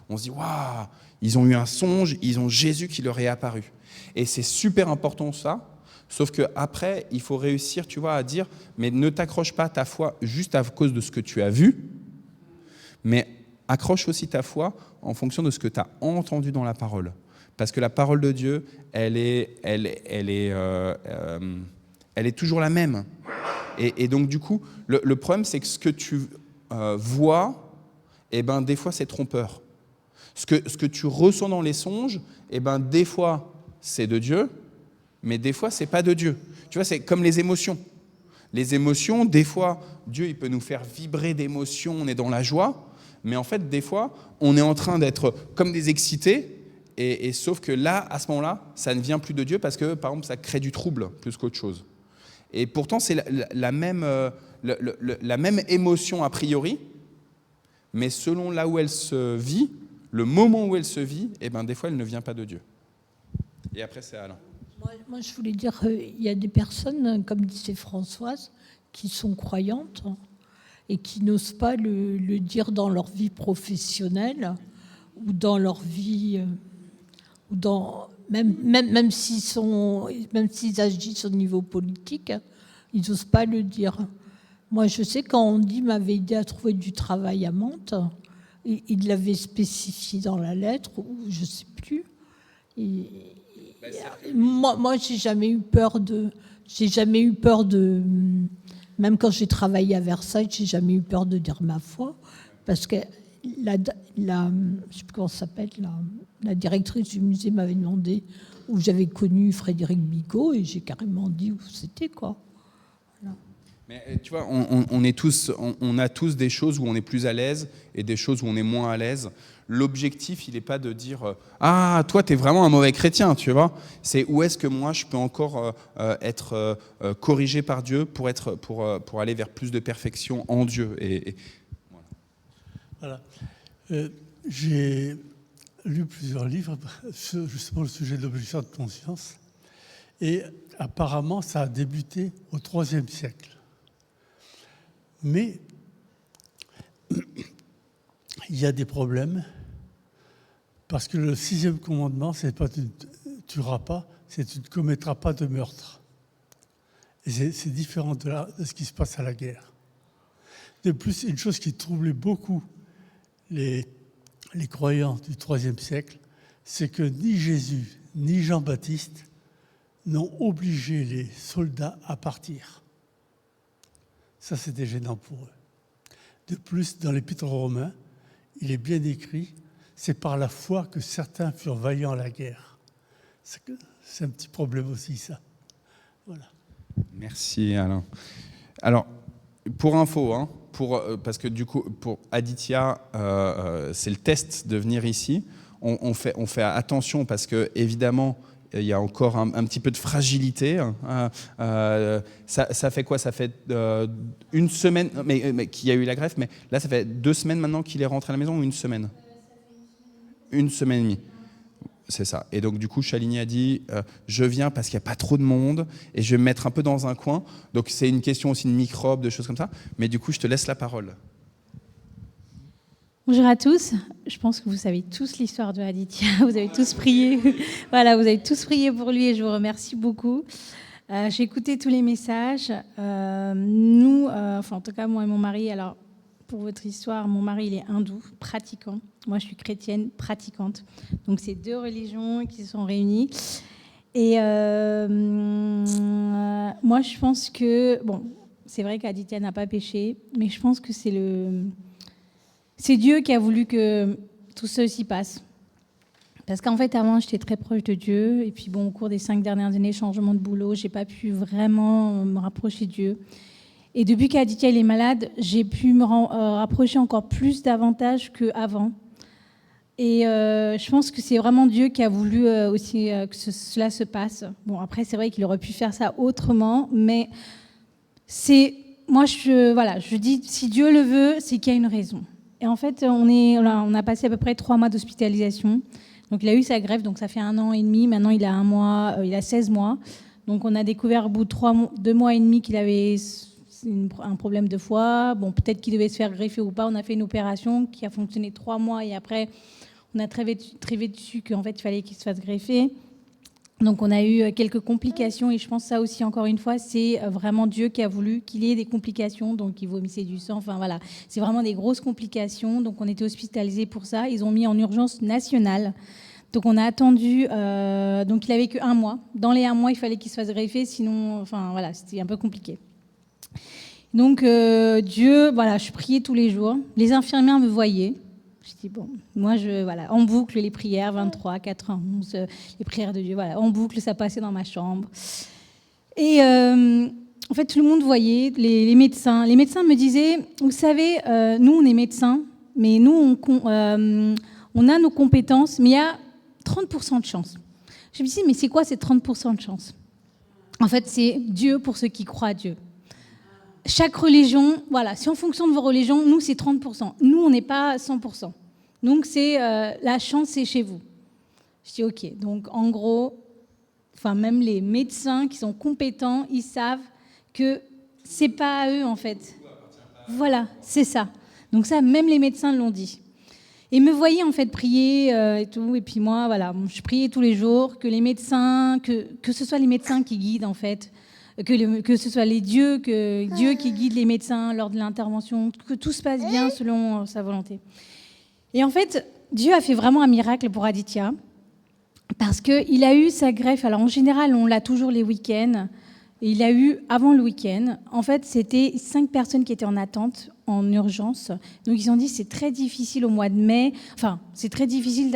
On se dit, waouh, ils ont eu un songe, ils ont Jésus qui leur est apparu. Et c'est super important ça, sauf qu'après, il faut réussir, tu vois, à dire, mais ne t'accroche pas à ta foi juste à cause de ce que tu as vu, mais accroche aussi ta foi en fonction de ce que tu as entendu dans la parole. Parce que la parole de Dieu, elle est toujours la même. Et donc du coup, le problème, c'est que ce que tu vois, des fois, c'est trompeur. Ce que tu ressens dans les songes, des fois, c'est de Dieu, mais des fois, c'est pas de Dieu. Tu vois, c'est comme les émotions. Les émotions, des fois, Dieu, il peut nous faire vibrer d'émotions, on est dans la joie, mais en fait, des fois, on est en train d'être comme des excités, et sauf que là, à ce moment-là, ça ne vient plus de Dieu parce que, par exemple, ça crée du trouble plus qu'autre chose. Et pourtant, c'est la même émotion a priori, mais selon là où elle se vit, le moment où elle se vit, des fois, elle ne vient pas de Dieu. Et après, c'est Alain. Moi, je voulais dire, il y a des personnes, comme disait Françoise, qui sont croyantes et qui n'osent pas le dire dans leur vie professionnelle ou dans leur vie, ou même s'ils agissent au niveau politique, ils n'osent pas le dire. Moi, je sais, quand Andy m'avait aidé à trouver du travail à Mantes, il l'avait spécifié dans la lettre, ou je ne sais plus. Moi, j'ai jamais eu peur de. Même quand j'ai travaillé à Versailles, j'ai jamais eu peur de dire ma foi, parce que je sais plus comment ça s'appelle, la directrice du musée m'avait demandé où j'avais connu Frédéric Bigot, et j'ai carrément dit où c'était, quoi. Voilà. Mais tu vois, on a tous des choses où on est plus à l'aise et des choses où on est moins à l'aise. L'objectif, il n'est pas de dire « Ah, toi, tu es vraiment un mauvais chrétien », tu vois. C'est où est-ce que moi, je peux encore être corrigé par Dieu pour aller vers plus de perfection en Dieu. Voilà. J'ai lu plusieurs livres sur justement le sujet de l'objection de conscience. Et apparemment, ça a débuté au IIIe siècle. Mais il y a des problèmes, parce que le 6e commandement, c'est pas tu ne tueras pas, c'est tu ne commettras pas de meurtre. Et c'est différent de ce qui se passe à la guerre. De plus, une chose qui troublait beaucoup les croyants du IIIe siècle, c'est que ni Jésus ni Jean-Baptiste n'ont obligé les soldats à partir. Ça, c'était gênant pour eux. De plus, dans l'Épître aux Romains, il est bien écrit, c'est par la foi que certains furent vaillants à la guerre. C'est un petit problème aussi, ça. Voilà. Merci, Alain. Alors, pour info, parce que du coup, pour Aditya, c'est le test de venir ici. On fait attention parce que, évidemment, il y a encore un petit peu de fragilité. Ça fait quoi? Ça fait une semaine mais qu'il y a eu la greffe, mais là, ça fait 2 semaines maintenant qu'il est rentré à la maison ou une semaine? Une semaine et demie. C'est ça. Et donc, du coup, Chaligny a dit je viens parce qu'il n'y a pas trop de monde et je vais me mettre un peu dans un coin. Donc, c'est une question aussi de microbes, de choses comme ça. Mais du coup, je te laisse la parole. Bonjour à tous. Je pense que vous savez tous l'histoire de Aditya. Vous avez tous prié. Voilà, vous avez tous prié pour lui et je vous remercie beaucoup. J'ai écouté tous les messages. En tout cas, moi et mon mari, alors, pour votre histoire, mon mari, il est hindou, pratiquant. Moi, je suis chrétienne, pratiquante. Donc, c'est 2 religions qui se sont réunies. Et moi, je pense que... Bon, c'est vrai qu'Aditya n'a pas péché, mais je pense que c'est Dieu qui a voulu que tout ceci passe. Parce qu'en fait, avant, j'étais très proche de Dieu. Et puis, bon, au cours des 5 dernières années, changement de boulot, je n'ai pas pu vraiment me rapprocher de Dieu. Et depuis qu'Aditya il est malade, j'ai pu me rapprocher encore plus davantage qu'avant. Et je pense que c'est vraiment Dieu qui a voulu aussi que cela se passe. Bon, après, c'est vrai qu'il aurait pu faire ça autrement, mais je dis, si Dieu le veut, c'est qu'il y a une raison. Et en fait, on a passé à peu près 3 mois d'hospitalisation. Donc, il a eu sa greffe, donc ça fait 1 an et demi. Maintenant, il a 1 mois, il a 16 mois. Donc, on a découvert au bout de 2 mois et demi qu'il avait un problème de foie. Bon, peut-être qu'il devait se faire greffer ou pas. On a fait une opération qui a fonctionné 3 mois et après, on a très vite su qu'en fait, il fallait qu'il se fasse greffer. Donc, on a eu quelques complications et je pense que ça aussi, encore une fois, c'est vraiment Dieu qui a voulu qu'il y ait des complications. Donc, il vomissait du sang. Enfin, voilà. C'est vraiment des grosses complications. Donc, on était hospitalisés pour ça. Ils ont mis en urgence nationale. Donc, on a attendu. Donc, il avait que 1 mois. Dans les 1 mois, il fallait qu'il se fasse greffer. Sinon, enfin, voilà, c'était un peu compliqué. Donc, Dieu, voilà, je priais tous les jours. Les infirmières me voyaient. Je dis, bon, moi, en boucle, les prières, 23, 91, les prières de Dieu, voilà, en boucle, ça passait dans ma chambre. Et en fait, tout le monde voyait, les médecins. Les médecins me disaient, vous savez, nous, on est médecins, mais nous, on a nos compétences, mais il y a 30% de chance. Je me dis, mais c'est quoi ces 30% de chance? En fait, c'est Dieu pour ceux qui croient à Dieu. Chaque religion, voilà, si en fonction de vos religions, nous, c'est 30%. Nous, on n'est pas 100%. Donc, la chance, c'est chez vous. Je dis, OK. Donc, en gros, même les médecins qui sont compétents, ils savent que c'est pas à eux, en fait. Voilà, c'est ça. Donc ça, même les médecins l'ont dit. Et me voyaient, en fait, prier et tout. Et puis moi, voilà, je priais tous les jours que les médecins, que ce soit les médecins qui guident, en fait, que ce soit Dieu qui guide les médecins lors de l'intervention, que tout se passe bien selon sa volonté. Et en fait, Dieu a fait vraiment un miracle pour Aditya, parce qu'il a eu sa greffe. Alors en général, on l'a toujours les week-ends. Et il a eu, avant le week-end, en fait, c'était 5 personnes qui étaient en attente, en urgence. Donc ils ont dit c'est très difficile au mois de mai. Enfin, c'est très difficile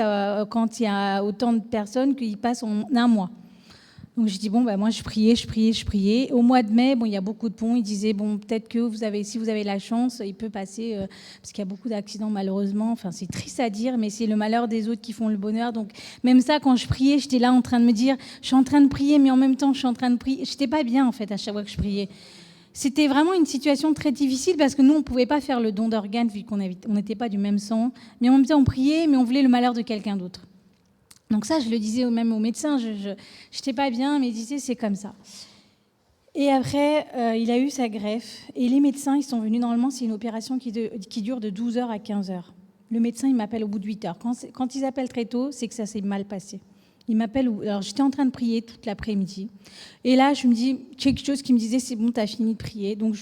quand il y a autant de personnes qu'ils passent en 1 mois. Donc je dis, moi je priais. Au mois de mai, il y a beaucoup de ponts. Il disait, peut-être que si vous avez la chance, il peut passer, parce qu'il y a beaucoup d'accidents malheureusement. Enfin, c'est triste à dire, mais c'est le malheur des autres qui font le bonheur. Donc même ça, quand je priais, j'étais là en train de me dire, je suis en train de prier, mais en même temps, je suis en train de prier. J'étais pas bien en fait à chaque fois que je priais. C'était vraiment une situation très difficile parce que nous, on ne pouvait pas faire le don d'organes vu qu'on n'était pas du même sang. Mais en même temps, on priait, mais on voulait le malheur de quelqu'un d'autre. Donc ça, je le disais même aux médecins, je n'étais pas bien, mais ils disaient c'est comme ça. Et après, il a eu sa greffe. Et les médecins, ils sont venus, normalement, c'est une opération qui dure de 12h à 15h. Le médecin, il m'appelle au bout de 8 heures. Quand ils appellent très tôt, c'est que ça s'est mal passé. Il m'appelle, alors j'étais en train de prier toute l'après-midi. Et là, je me dis, quelque chose qui me disait, c'est bon, tu as fini de prier. Donc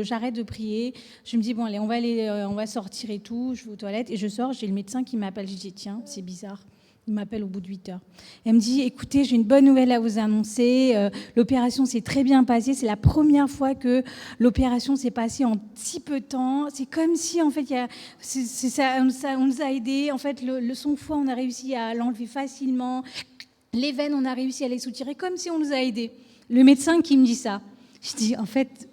j'arrête de prier. Je me dis, allez, on va sortir et tout. Je vais aux toilettes et je sors. J'ai le médecin qui m'appelle. Je dis, tiens, c'est bizarre. Il m'appelle au bout de 8 heures. Elle me dit, écoutez, j'ai une bonne nouvelle à vous annoncer. L'opération s'est très bien passée. C'est la première fois que l'opération s'est passée en si peu de temps. C'est comme si, en fait, on nous a aidés. En fait, son foie, on a réussi à l'enlever facilement. Les veines, on a réussi à les soutirer, comme si on nous a aidés. Le médecin qui me dit ça. Je dis, en fait,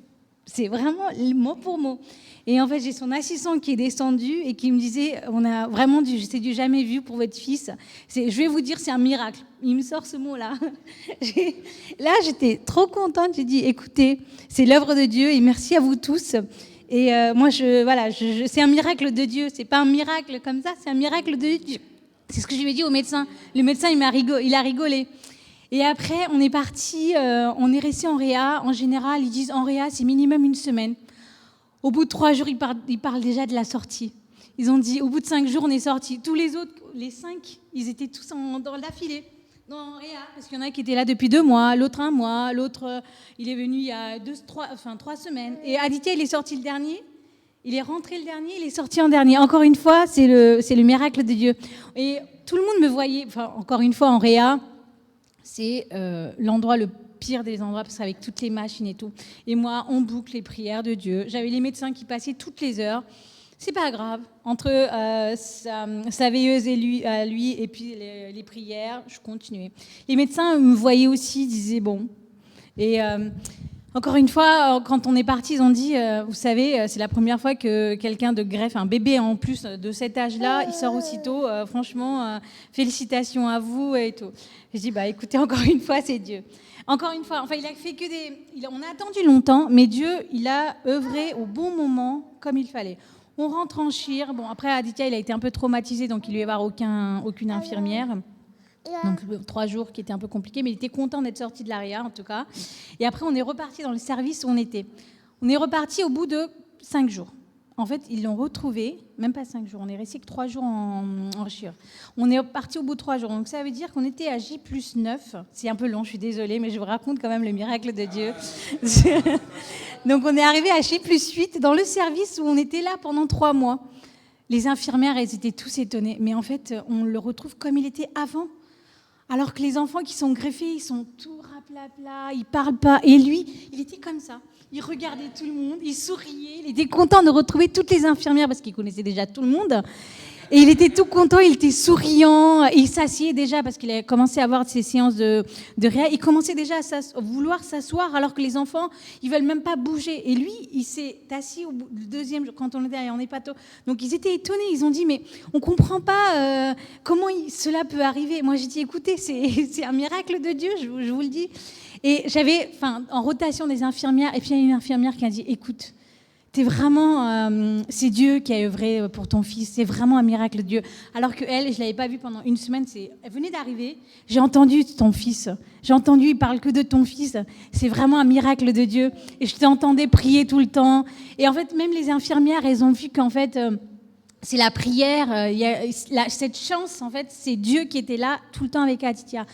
C'est vraiment mot pour mot. Et en fait, j'ai son assistant qui est descendu et qui me disait, on a vraiment c'est du jamais vu pour votre fils. Je vais vous dire, c'est un miracle. Il me sort ce mot-là. Là, j'étais trop contente. J'ai dit, écoutez, c'est l'œuvre de Dieu et merci à vous tous. Et moi, c'est un miracle de Dieu. C'est pas un miracle comme ça, c'est un miracle de Dieu. C'est ce que je lui ai dit au médecin. Le médecin, il a rigolé. Et après, on est parti, on est resté en réa. En général, ils disent en réa, c'est minimum une semaine. Au bout de 3 jours, ils parlent déjà de la sortie. Ils ont dit, au bout de 5 jours, on est sortis. Tous les autres, les 5, ils étaient tous dans l'affilée, dans réa, parce qu'il y en a qui étaient là depuis 2 mois, l'autre 1 mois, l'autre, il est venu il y a 3 semaines. Et Aditya, il est sorti le dernier. Il est rentré le dernier, il est sorti en dernier. Encore une fois, c'est le miracle de Dieu. Et tout le monde me voyait, encore une fois, en réa, c'est l'endroit le pire des endroits, parce qu'avec toutes les machines et tout. Et moi, on boucle les prières de Dieu. J'avais les médecins qui passaient toutes les heures. C'est pas grave. Entre sa veilleuse et lui et puis les prières, je continuais. Les médecins me voyaient aussi, disaient bon. Et encore une fois, quand on est parti, ils ont dit, vous savez, c'est la première fois que quelqu'un de greffe, un bébé en plus de cet âge-là, il sort aussitôt. Franchement, félicitations à vous et tout. Je dis, écoutez, encore une fois, c'est Dieu. Encore une fois, il a fait que on a attendu longtemps, mais Dieu, il a œuvré au bon moment, comme il fallait. On rentre en chir. Bon, après, Aditya, il a été un peu traumatisé, donc il ne lui avait aucune infirmière. Donc 3 jours qui étaient un peu compliqués, mais il était content d'être sorti de l'AREA, en tout cas. Et après, on est reparti dans le service où on était. On est reparti au bout de 5 jours. En fait, ils l'ont retrouvé, même pas 5 jours, on est resté que 3 jours en chir. On est parti au bout de 3 jours, donc ça veut dire qu'on était à J+9. C'est un peu long, je suis désolée, mais je vous raconte quand même le miracle de Dieu. Donc on est arrivé à J+8 dans le service où on était là pendant 3 mois. Les infirmières, elles étaient tous étonnées, mais en fait, on le retrouve comme il était avant. Alors que les enfants qui sont greffés, ils sont tout raplapla, ils parlent pas. Et lui, il était comme ça. Il regardait tout le monde, il souriait, il était content de retrouver toutes les infirmières parce qu'il connaissait déjà tout le monde. Et il était tout content, il était souriant, il s'assied déjà parce qu'il a commencé à avoir ses séances de réa. Il commençait déjà à vouloir s'asseoir alors que les enfants, ils veulent même pas bouger. Et lui, il s'est assis au bout du 2e jour quand on était en hépato. Donc ils étaient étonnés, ils ont dit mais on comprend pas comment cela peut arriver. Moi j'ai dit écoutez, c'est un miracle de Dieu, je vous le dis. Et j'avais en rotation des infirmières et puis il y a une infirmière qui a dit écoute, c'est Dieu qui a œuvré pour ton fils, c'est vraiment un miracle de Dieu. Alors qu'elle, je ne l'avais pas vue pendant 1 semaine, elle venait d'arriver, j'ai entendu ton fils, il parle que de ton fils, c'est vraiment un miracle de Dieu. Et je t'entendais prier tout le temps. Et en fait, même les infirmières, elles ont vu qu'en fait, c'est la prière, cette chance, en fait, c'est Dieu qui était là tout le temps avec Aditya.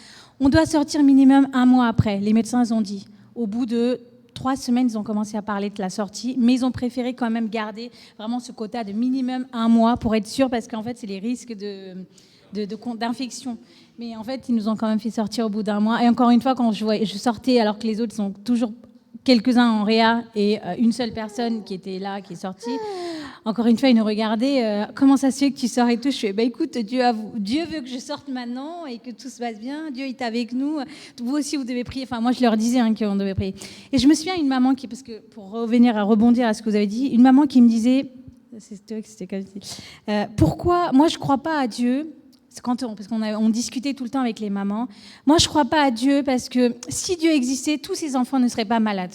On doit sortir minimum 1 mois après, les médecins ont dit, au bout de 3 semaines, ils ont commencé à parler de la sortie, mais ils ont préféré quand même garder vraiment ce quota de minimum 1 mois pour être sûr, parce qu'en fait, c'est les risques d'infection. Mais en fait, ils nous ont quand même fait sortir au bout d'1 mois. Et encore une fois, quand je sortais, alors que les autres sont toujours quelques-uns en réa et une seule personne qui était là, qui est sortie, encore une fois, ils nous regardaient, comment ça se fait que tu sors et tout. Je fais, écoute, Dieu veut que je sorte maintenant et que tout se passe bien. Dieu est avec nous. Vous aussi, vous devez prier. Enfin, moi, je leur disais qu'on devait prier. Et je me souviens une maman parce que pour rebondir à ce que vous avez dit, une maman qui me disait, c'était comme ça, pourquoi, moi, je ne crois pas à Dieu. Parce qu'on discutait tout le temps avec les mamans. Moi, je ne crois pas à Dieu parce que si Dieu existait, tous ces enfants ne seraient pas malades.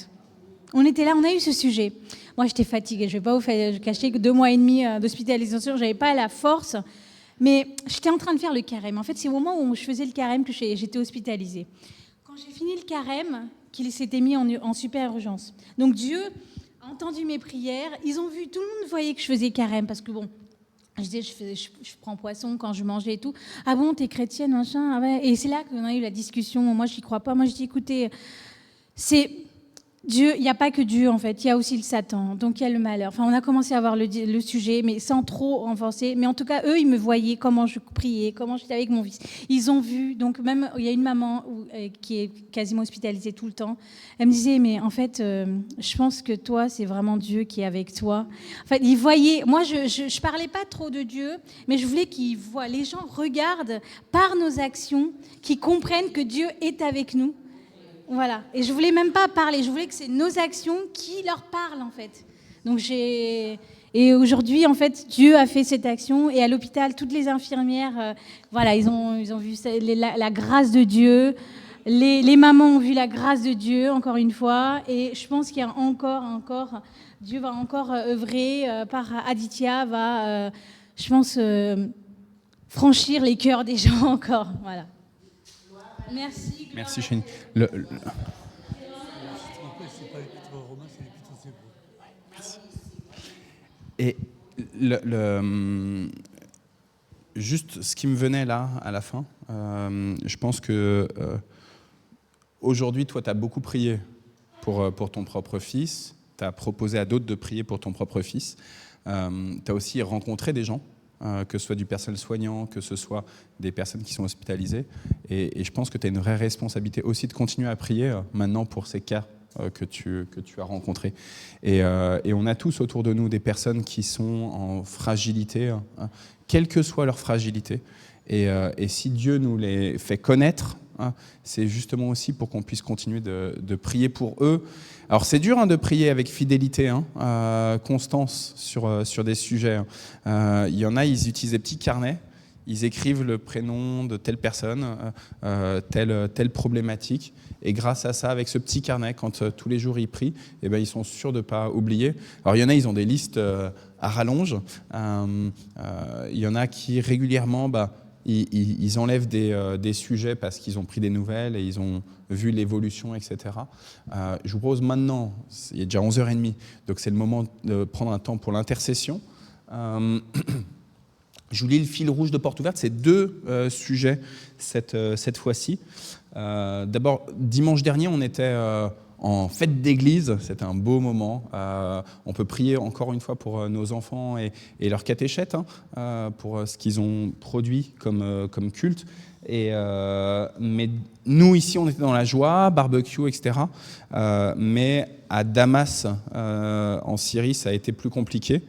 On était là, on a eu ce sujet. Moi, j'étais fatiguée. Je ne vais pas vous cacher que 2 mois et demi d'hospitalisation, je n'avais pas la force. Mais j'étais en train de faire le carême. En fait, c'est au moment où je faisais le carême que j'étais hospitalisée. Quand j'ai fini le carême, qu'il s'était mis en super urgence. Donc Dieu a entendu mes prières. Ils ont vu, tout le monde voyait que je faisais carême parce que bon, je disais, je prends poisson quand je mangeais et tout. Ah bon, t'es chrétienne, machin. Ah ouais. Et c'est là qu'on a eu la discussion. Moi, je n'y crois pas. Moi, je dis, écoutez, c'est Dieu. Il n'y a pas que Dieu, en fait. Il y a aussi le Satan. Donc, il y a le malheur. Enfin, on a commencé à avoir le sujet, mais sans trop renforcer. Mais en tout cas, eux, ils me voyaient comment je priais, comment j'étais avec mon fils. Ils ont vu. Donc, même, il y a une maman qui est quasiment hospitalisée tout le temps. Elle me disait, mais en fait, je pense que toi, c'est vraiment Dieu qui est avec toi. En fait, ils voyaient. Moi, je parlais pas trop de Dieu, mais je voulais qu'ils voient. Les gens regardent par nos actions, qu'ils comprennent que Dieu est avec nous. Voilà. Et je voulais même pas parler. Je voulais que c'est nos actions qui leur parlent, en fait. Donc Et aujourd'hui, en fait, Dieu a fait cette action. Et à l'hôpital, toutes les infirmières, voilà, ils ont vu la grâce de Dieu. Les mamans ont vu la grâce de Dieu, encore une fois. Et je pense qu'il y a encore, Dieu va encore œuvrer par Aditya, va, je pense, franchir les cœurs des gens encore. Voilà. Merci. Merci, Chénie. Et juste ce qui me venait là, à la fin, je pense que aujourd'hui, toi, tu as beaucoup prié pour ton propre fils, tu as proposé à d'autres de prier pour ton propre fils, tu as aussi rencontré des gens, que ce soit du personnel soignant, que ce soit des personnes qui sont hospitalisées, et je pense que tu as une vraie responsabilité aussi de continuer à prier maintenant pour ces cas que tu as rencontrés. Et on a tous autour de nous des personnes qui sont en fragilité, quelle que soit leur fragilité, et si Dieu nous les fait connaître, c'est justement aussi pour qu'on puisse continuer de prier pour eux. Alors c'est dur de prier avec fidélité, constance sur des sujets. Il y en a, ils utilisent des petits carnets, ils écrivent le prénom de telle personne, telle problématique, et grâce à ça, avec ce petit carnet, quand tous les jours ils prient, eh ben, ils sont sûrs de ne pas oublier. Alors il y en a, ils ont des listes à rallonge. Il y en a qui régulièrement... Ils enlèvent des sujets parce qu'ils ont pris des nouvelles et ils ont vu l'évolution, etc. Je vous propose maintenant, il est déjà 11h30, donc c'est le moment de prendre un temps pour l'intercession. Je vous lis le fil rouge de Porte Ouverte, c'est 2 sujets cette fois-ci. D'abord, dimanche dernier, on était en fête d'église, c'était un beau moment. On peut prier encore une fois pour nos enfants et leurs catéchètes, pour ce qu'ils ont produit comme culte. Mais nous, ici, on était dans la joie, barbecue, etc. Mais à Damas, en Syrie, ça a été plus compliqué.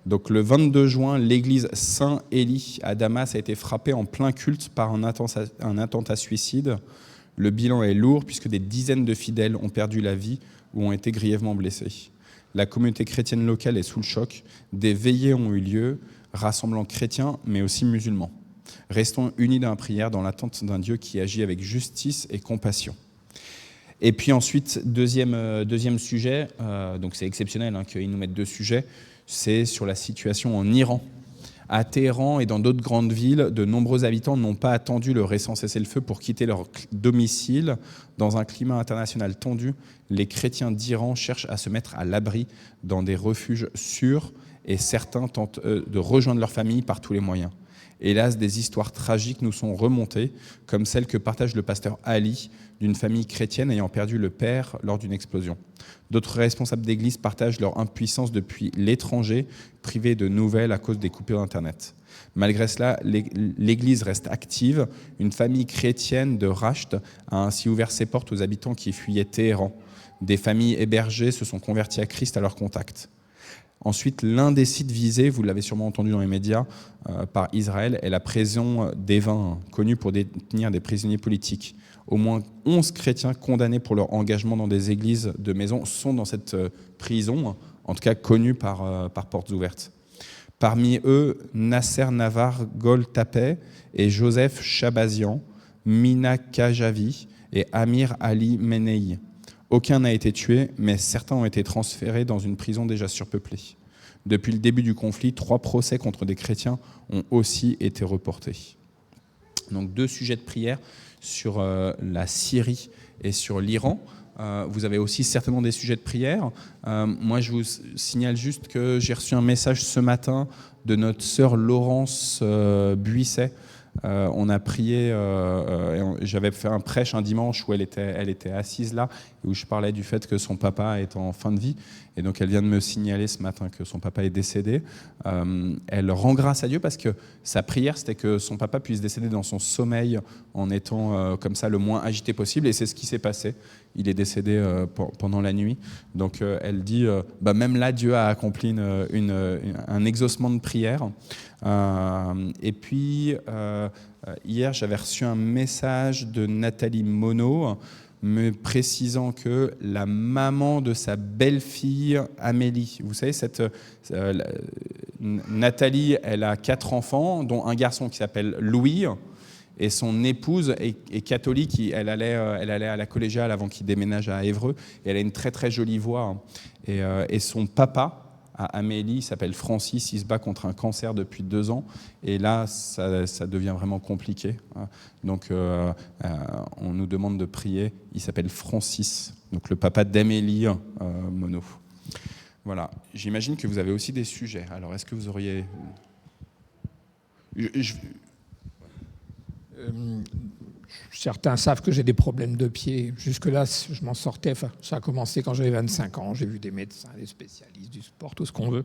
Donc le 22 juin, l'église Saint-Élie à Damas a été frappée en plein culte par un attentat suicide. Le bilan est lourd puisque des dizaines de fidèles ont perdu la vie ou ont été grièvement blessés. La communauté chrétienne locale est sous le choc. Des veillées ont eu lieu, rassemblant chrétiens mais aussi musulmans. Restons unis dans la prière dans l'attente d'un Dieu qui agit avec justice et compassion. Et puis ensuite, deuxième sujet, donc c'est exceptionnel qu'ils nous mettent 2 sujets, c'est sur la situation en Iran. À Téhéran et dans d'autres grandes villes, de nombreux habitants n'ont pas attendu le récent cessez-le-feu pour quitter leur domicile. Dans un climat international tendu, les chrétiens d'Iran cherchent à se mettre à l'abri dans des refuges sûrs et certains tentent de rejoindre leur famille par tous les moyens. Hélas, des histoires tragiques nous sont remontées, comme celle que partage le pasteur Ali d'une famille chrétienne ayant perdu le père lors d'une explosion. D'autres responsables d'église partagent leur impuissance depuis l'étranger, privés de nouvelles à cause des coupures d'Internet. Malgré cela, l'église reste active. Une famille chrétienne de Rasht a ainsi ouvert ses portes aux habitants qui fuyaient Téhéran. Des familles hébergées se sont converties à Christ à leur contact. Ensuite, l'un des sites visés, vous l'avez sûrement entendu dans les médias, par Israël, est la prison d'Evin, connue pour détenir des prisonniers politiques. Au moins 11 chrétiens condamnés pour leur engagement dans des églises de maison sont dans cette prison, en tout cas connue par Portes Ouvertes. Parmi eux, Nasser Navar Goltapé et Joseph Chabazian, Mina Kajavi et Amir Ali Menei. Aucun n'a été tué, mais certains ont été transférés dans une prison déjà surpeuplée. Depuis le début du conflit, 3 procès contre des chrétiens ont aussi été reportés. Donc 2 sujets de prière sur la Syrie et sur l'Iran. Vous avez aussi certainement des sujets de prière. Moi, je vous signale juste que j'ai reçu un message ce matin de notre sœur Laurence Buisset. On a prié, j'avais fait un prêche un dimanche où elle était assise là, où je parlais du fait que son papa est en fin de vie. Et donc elle vient de me signaler ce matin que son papa est décédé. Elle rend grâce à Dieu parce que sa prière, c'était que son papa puisse décéder dans son sommeil en étant comme ça le moins agité possible. Et c'est ce qui s'est passé. Il est décédé pendant la nuit. Donc elle dit, même là, Dieu a accompli un exaucement de prière. Et puis, hier, j'avais reçu un message de Nathalie Monod me précisant que la maman de sa belle-fille, Amélie, vous savez, Nathalie, elle a 4 enfants, dont un garçon qui s'appelle Louis, et son épouse est catholique, elle allait à la collégiale avant qu'il déménage à Évreux, et elle a une très très jolie voix. Et son papa, à Amélie, il s'appelle Francis, il se bat contre un cancer depuis 2 ans, et là, ça devient vraiment compliqué. Donc, on nous demande de prier. Il s'appelle Francis, donc le papa d'Amélie Monod. Voilà. J'imagine que vous avez aussi des sujets. Alors, est-ce que vous auriez... Certains savent que j'ai des problèmes de pied. Jusque-là, je m'en sortais. Enfin, ça a commencé quand j'avais 25 ans. J'ai vu des médecins, des spécialistes du sport, tout ce qu'on veut.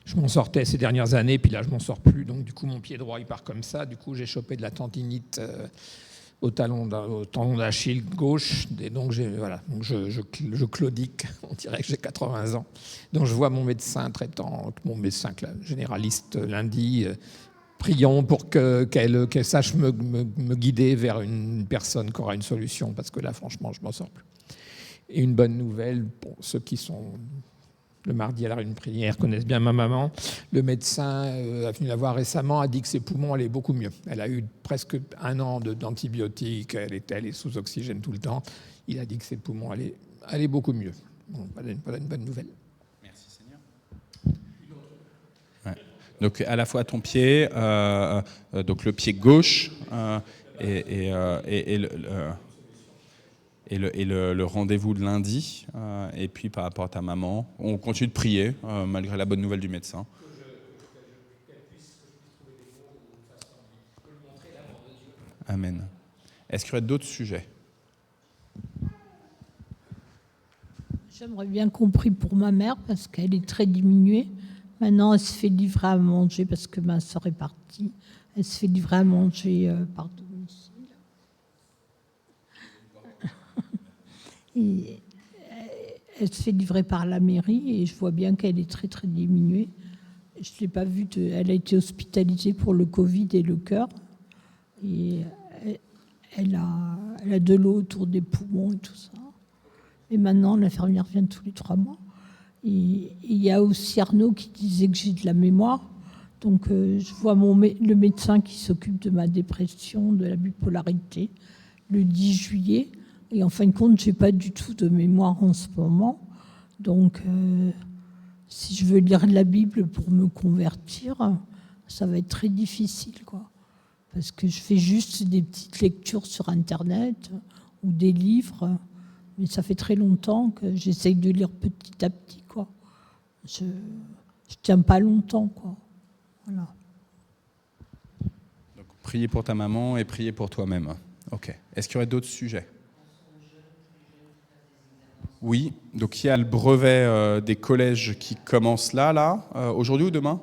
Je m'en sortais ces dernières années, puis là, je m'en sors plus. Donc, du coup, mon pied droit, il part comme ça. Du coup, j'ai chopé de la tendinite au tendon d'Achille gauche. Et donc, donc je claudique. On dirait que j'ai 80 ans. Donc, je vois mon médecin traitant, mon médecin généraliste lundi. Prions pour qu'elle sache me guider vers une personne qui aura une solution, parce que là, franchement, je m'en sors plus. Et une bonne nouvelle, pour ceux qui sont le mardi à la réunion de prière connaissent bien ma maman. Le médecin a venu la voir récemment, a dit que ses poumons allaient beaucoup mieux. Elle a eu presque 1 an d'antibiotiques, elle est sous oxygène tout le temps. Il a dit que ses poumons allaient beaucoup mieux. Bon, voilà une bonne nouvelle. Merci Seigneur. Ouais. Donc à la fois ton pied, donc le pied gauche et le rendez-vous de lundi, et puis par rapport à ta maman, on continue de prier malgré la bonne nouvelle du médecin. Amen. Est-ce qu'il y aurait d'autres sujets? J'aimerais bien qu'on prie pour ma mère parce qu'elle est très diminuée. Maintenant, elle se fait livrer à manger parce que ma soeur est partie. Elle se fait livrer à manger par domicile. Et elle se fait livrer par la mairie et je vois bien qu'elle est très très diminuée. Je ne l'ai pas vue. Elle a été hospitalisée pour le Covid et le cœur. Et elle a de l'eau autour des poumons et tout ça. Et maintenant, l'infirmière vient tous les 3 mois. Et il y a aussi Arnaud qui disait que j'ai de la mémoire. Donc, je vois le médecin qui s'occupe de ma dépression, de la bipolarité, le 10 juillet. Et en fin de compte, je n'ai pas du tout de mémoire en ce moment. Donc, si je veux lire la Bible pour me convertir, ça va être très difficile, quoi. Parce que je fais juste des petites lectures sur Internet ou des livres. Mais ça fait très longtemps que j'essaye de lire petit à petit, quoi. Je tiens pas longtemps, quoi. Voilà. Donc, prier pour ta maman et prier pour toi-même. Ok. Est-ce qu'il y aurait d'autres sujets? Oui. Donc, il y a le brevet des collèges qui commence là, aujourd'hui ou demain?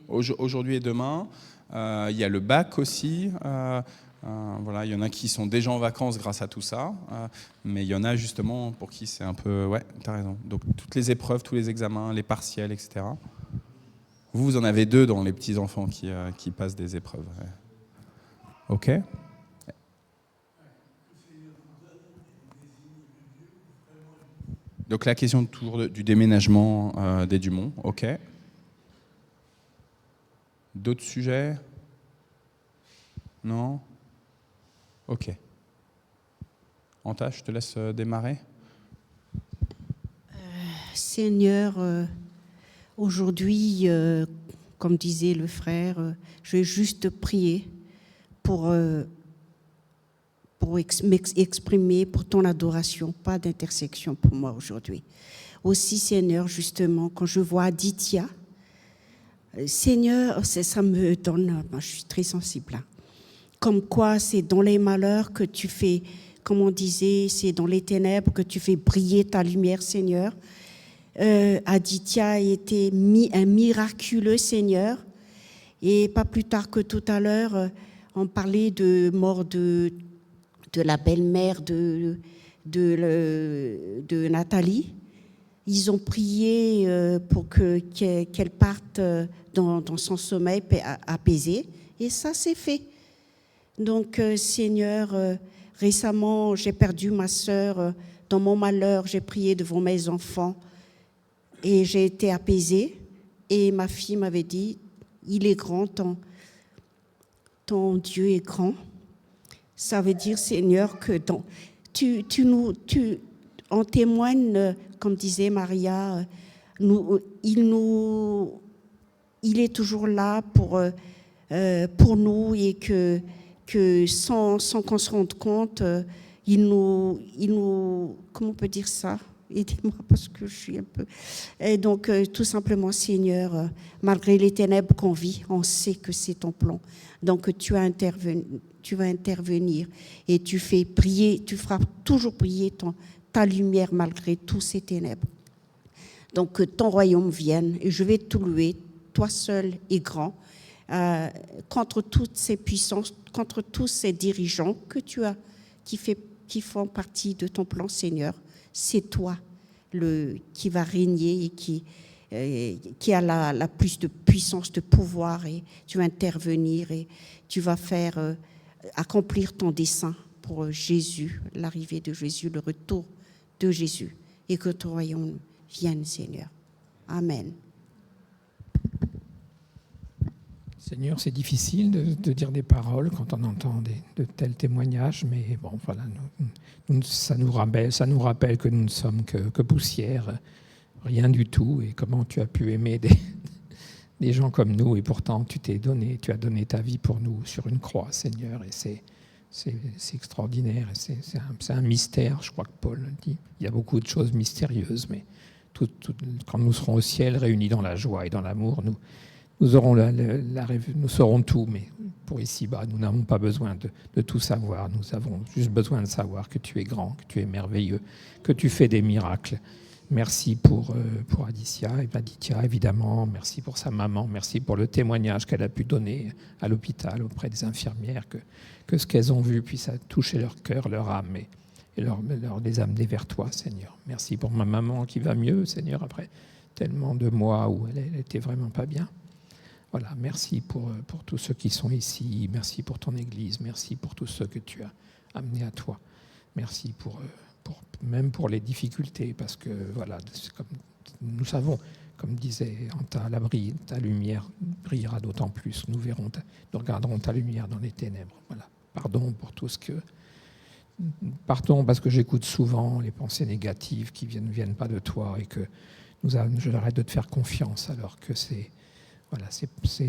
Aujourd'hui et demain. Il y a le bac aussi. Voilà, il y en a qui sont déjà en vacances grâce à tout ça, mais il y en a justement pour qui c'est un peu... Ouais, t'as raison. Donc toutes les épreuves, tous les examens, les partiels, etc. Vous en avez 2 dans les petits-enfants qui passent des épreuves. Ouais. Ok. Donc la question toujours du déménagement des Dumont. Ok. D'autres sujets? Non? Ok. Anta, je te laisse démarrer. Seigneur, aujourd'hui, comme disait le frère, je vais juste prier pour m'exprimer pour ton adoration, pas d'intersection pour moi aujourd'hui. Aussi, Seigneur, justement, quand je vois Aditya, Seigneur, ça me donne, je suis très sensible. Comme quoi, c'est dans les malheurs que tu fais, comme on disait, c'est dans les ténèbres que tu fais briller ta lumière, Seigneur. Aditya a été un miraculeux Seigneur. Et pas plus tard que tout à l'heure, on parlait de mort de la belle-mère de Nathalie. Ils ont prié pour qu'elle parte dans son sommeil apaisé. Et ça, c'est fait. Donc, Seigneur, Récemment, j'ai perdu ma sœur. Dans mon malheur, j'ai prié devant mes enfants et j'ai été apaisée. Et ma fille m'avait dit, il est grand, ton Dieu est grand. Ça veut dire, Seigneur, que tu en témoignes, comme disait Maria, il est toujours là pour nous et que sans qu'on se rende compte, il nous, comment on peut dire ça? Aidez-moi parce que je suis un peu... Et donc, tout simplement, Seigneur, malgré les ténèbres qu'on vit, on sait que c'est ton plan. Donc, tu vas intervenir et tu feras toujours briller ta lumière malgré tous ces ténèbres. Donc, que ton royaume vienne et je vais te louer, toi seul et grand, contre toutes ces puissances, contre tous ces dirigeants que tu as, qui font partie de ton plan, Seigneur. C'est toi qui va régner et qui a la plus de puissance, de pouvoir, et tu vas intervenir et tu vas faire accomplir ton dessein pour Jésus, l'arrivée de Jésus, le retour de Jésus, et que ton royaume vienne, Seigneur. Amen. Seigneur, c'est difficile de dire des paroles quand on entend de tels témoignages, mais bon, voilà, ça nous rappelle que nous ne sommes que poussière, rien du tout, et comment tu as pu aimer des gens comme nous, et pourtant tu as donné ta vie pour nous sur une croix, Seigneur, et c'est extraordinaire, et c'est un mystère, je crois que Paul dit. Il y a beaucoup de choses mystérieuses, mais quand nous serons au ciel, réunis dans la joie et dans l'amour, nous saurons tout, mais pour ici-bas, nous n'avons pas besoin de tout savoir. Nous avons juste besoin de savoir que tu es grand, que tu es merveilleux, que tu fais des miracles. Merci pour Aditya, évidemment. Merci pour sa maman. Merci pour le témoignage qu'elle a pu donner à l'hôpital auprès des infirmières, que ce qu'elles ont vu puisse toucher leur cœur, leur âme et les amener vers toi, Seigneur. Merci pour ma maman qui va mieux, Seigneur, après tellement de mois où elle était vraiment pas bien. Voilà, merci pour tous ceux qui sont ici. Merci pour ton Église. Merci pour tous ceux que tu as amenés à toi. Merci même pour les difficultés, parce que voilà, comme nous savons, comme disait Anta, ta lumière brillera d'autant plus. Nous regarderons ta lumière dans les ténèbres. Voilà. Pardon pour tout Pardon parce que j'écoute souvent les pensées négatives qui ne viennent pas de toi et que je arrête de te faire confiance alors que c'est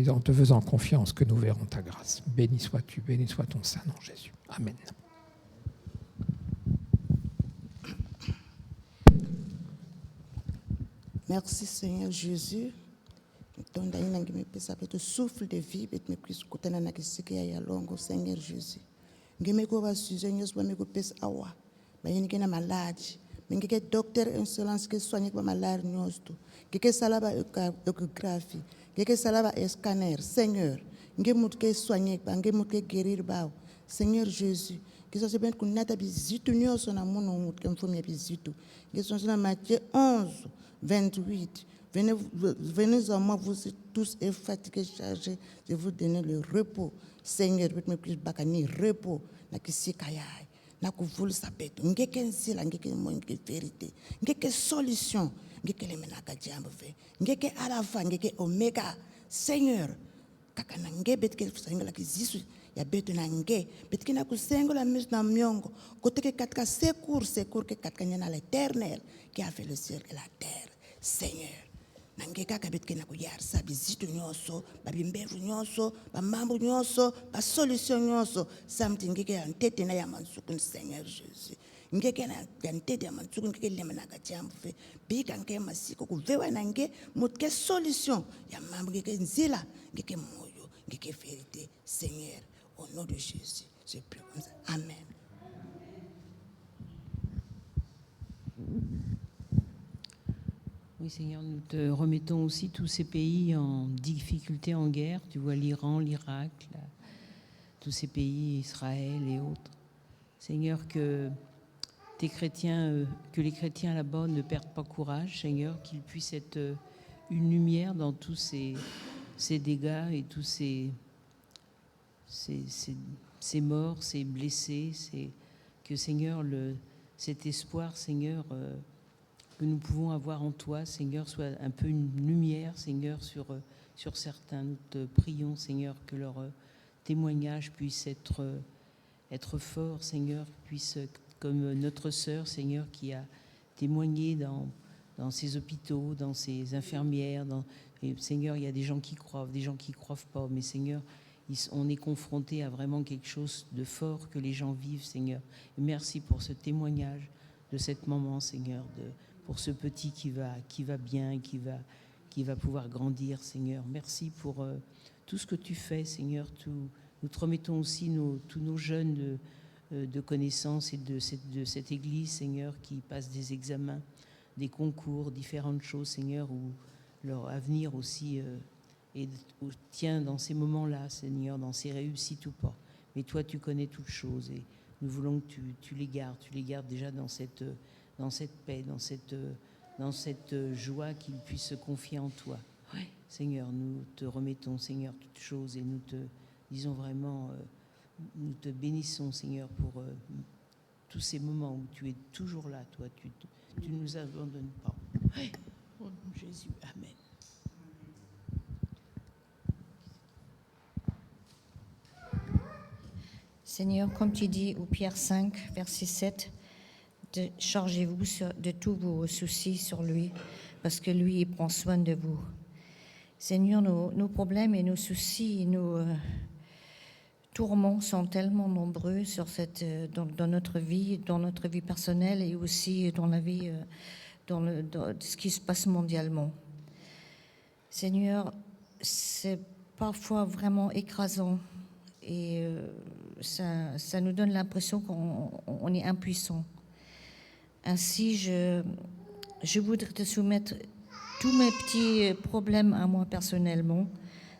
en te faisant confiance que nous verrons ta grâce. Béni sois-tu, béni soit ton Saint nom, Jésus. Amen. Merci Seigneur Jésus. Souffle de vie, Seigneur Jésus. Ngeke docteur insolence que soigne ba malade nyosto ngeke sala ba échographie ngeke sala ba scanner Seigneur nge mut ke soigner ba nge mut ke guérir ba Seigneur Jésus que ça se ben kunata bizitu nyoso na mono mut ke mfomia bizitu nge sonso na Matthieu 11:28 venez à moi vous tous et fatigués chargés je vous donner le repos Seigneur peut-me plus bakani repos na kisikaya na kuvulisa petu ngeke nzila ngeke ngeke vérité ngeke solution ngeke lemenaka jambo ve ngeke alpha ngeke omega Seigneur kaka na nge betike kusengela kizisu ya betu na nge betike na kusengela mis na myongo koteke katika secours ke katika nyana l'éternel qui a fait le ciel et la terre Seigneur nange kaka betike na kuyarisa bizitu nyoso babimbevu nyoso bamambo nyoso ba solution nyoso samedi ngeke antete na ya mansuku Seigneur Jésus ngeke na antete ya mansuku ngeke lemanaka jambo fe bika ngeke masiko kuvewa nange mutke solution ya mambo ngeke nzila ngeke moyo ngeke vérité Seigneur au nom de Jésus je prie comme ça amen. Oui, Seigneur, nous te remettons aussi tous ces pays en difficulté, en guerre. Tu vois l'Iran, l'Irak, tous ces pays, Israël et autres. Seigneur, que les chrétiens là-bas ne perdent pas courage. Seigneur, qu'ils puissent être une lumière dans tous ces dégâts et tous ces morts, ces blessés, que Seigneur, cet espoir, Seigneur, que nous pouvons avoir en toi, Seigneur, soit un peu une lumière, Seigneur, sur certains. Nous te prions, Seigneur, que leur témoignage puisse être fort, Seigneur, puisse, comme notre sœur, Seigneur, qui a témoigné dans ces hôpitaux, dans ces infirmières. Et Seigneur, il y a des gens qui croient pas, mais Seigneur, on est confronté à vraiment quelque chose de fort que les gens vivent, Seigneur. Et merci pour ce témoignage de cette maman, Seigneur, pour ce petit qui va bien, qui va pouvoir grandir, Seigneur. Merci pour tout ce que tu fais, Seigneur. Nous te remettons aussi tous nos jeunes de connaissances et de cette Église, Seigneur, qui passent des examens, des concours, différentes choses, Seigneur, où leur avenir aussi tient dans ces moments-là, Seigneur, dans ces réussites ou pas. Mais toi, tu connais toutes choses et nous voulons que tu les gardes déjà dans cette paix, dans cette joie qu'ils puissent se confier en toi. Ouais. Seigneur, nous te remettons, Seigneur, toutes choses et nous te disons vraiment, nous te bénissons, Seigneur, pour tous ces moments où tu es toujours là, toi, tu ne nous abandonnes pas. Ouais. Au nom de Jésus, amen. Seigneur, comme tu dis au Pierre 5, verset 7, chargez-vous de tous vos soucis sur lui, parce que lui, il prend soin de vous. Seigneur, nos problèmes et nos soucis et nos tourments sont tellement nombreux dans notre vie personnelle et aussi dans la vie, dans ce qui se passe mondialement. Seigneur, c'est parfois vraiment écrasant et ça nous donne l'impression qu'on est impuissant. Ainsi, je voudrais te soumettre tous mes petits problèmes à moi personnellement.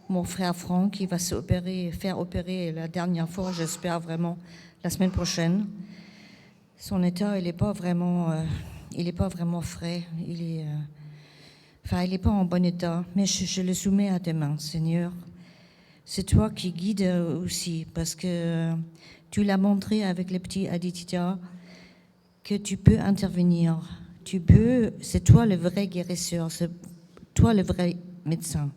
Mon frère Franck qui va faire opérer la dernière fois, j'espère vraiment, la semaine prochaine. Son état, il n'est pas vraiment frais. Il n'est pas en bon état. Mais je le soumets à tes mains, Seigneur. C'est toi qui guides aussi, parce que tu l'as montré avec les petits Aditya, que tu peux intervenir. C'est toi le vrai guérisseur, c'est toi le vrai médecin.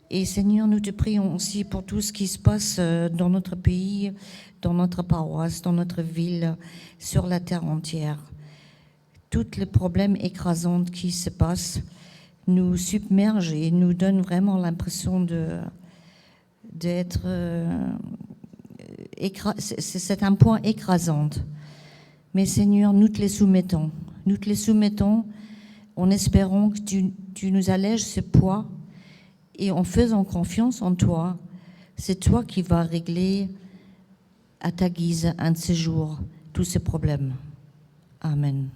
Et Seigneur, nous te prions aussi pour tout ce qui se passe dans notre pays, dans notre paroisse, dans notre ville, sur la terre entière. Tous les problèmes écrasants qui se passent nous submergent et nous donnent vraiment l'impression d'être... c'est un point écrasant. Mais Seigneur, nous te les soumettons. Nous te les soumettons en espérant que tu nous allèges ce poids et en faisant confiance en toi. C'est toi qui vas régler à ta guise un de ces jours tous ces problèmes. Amen.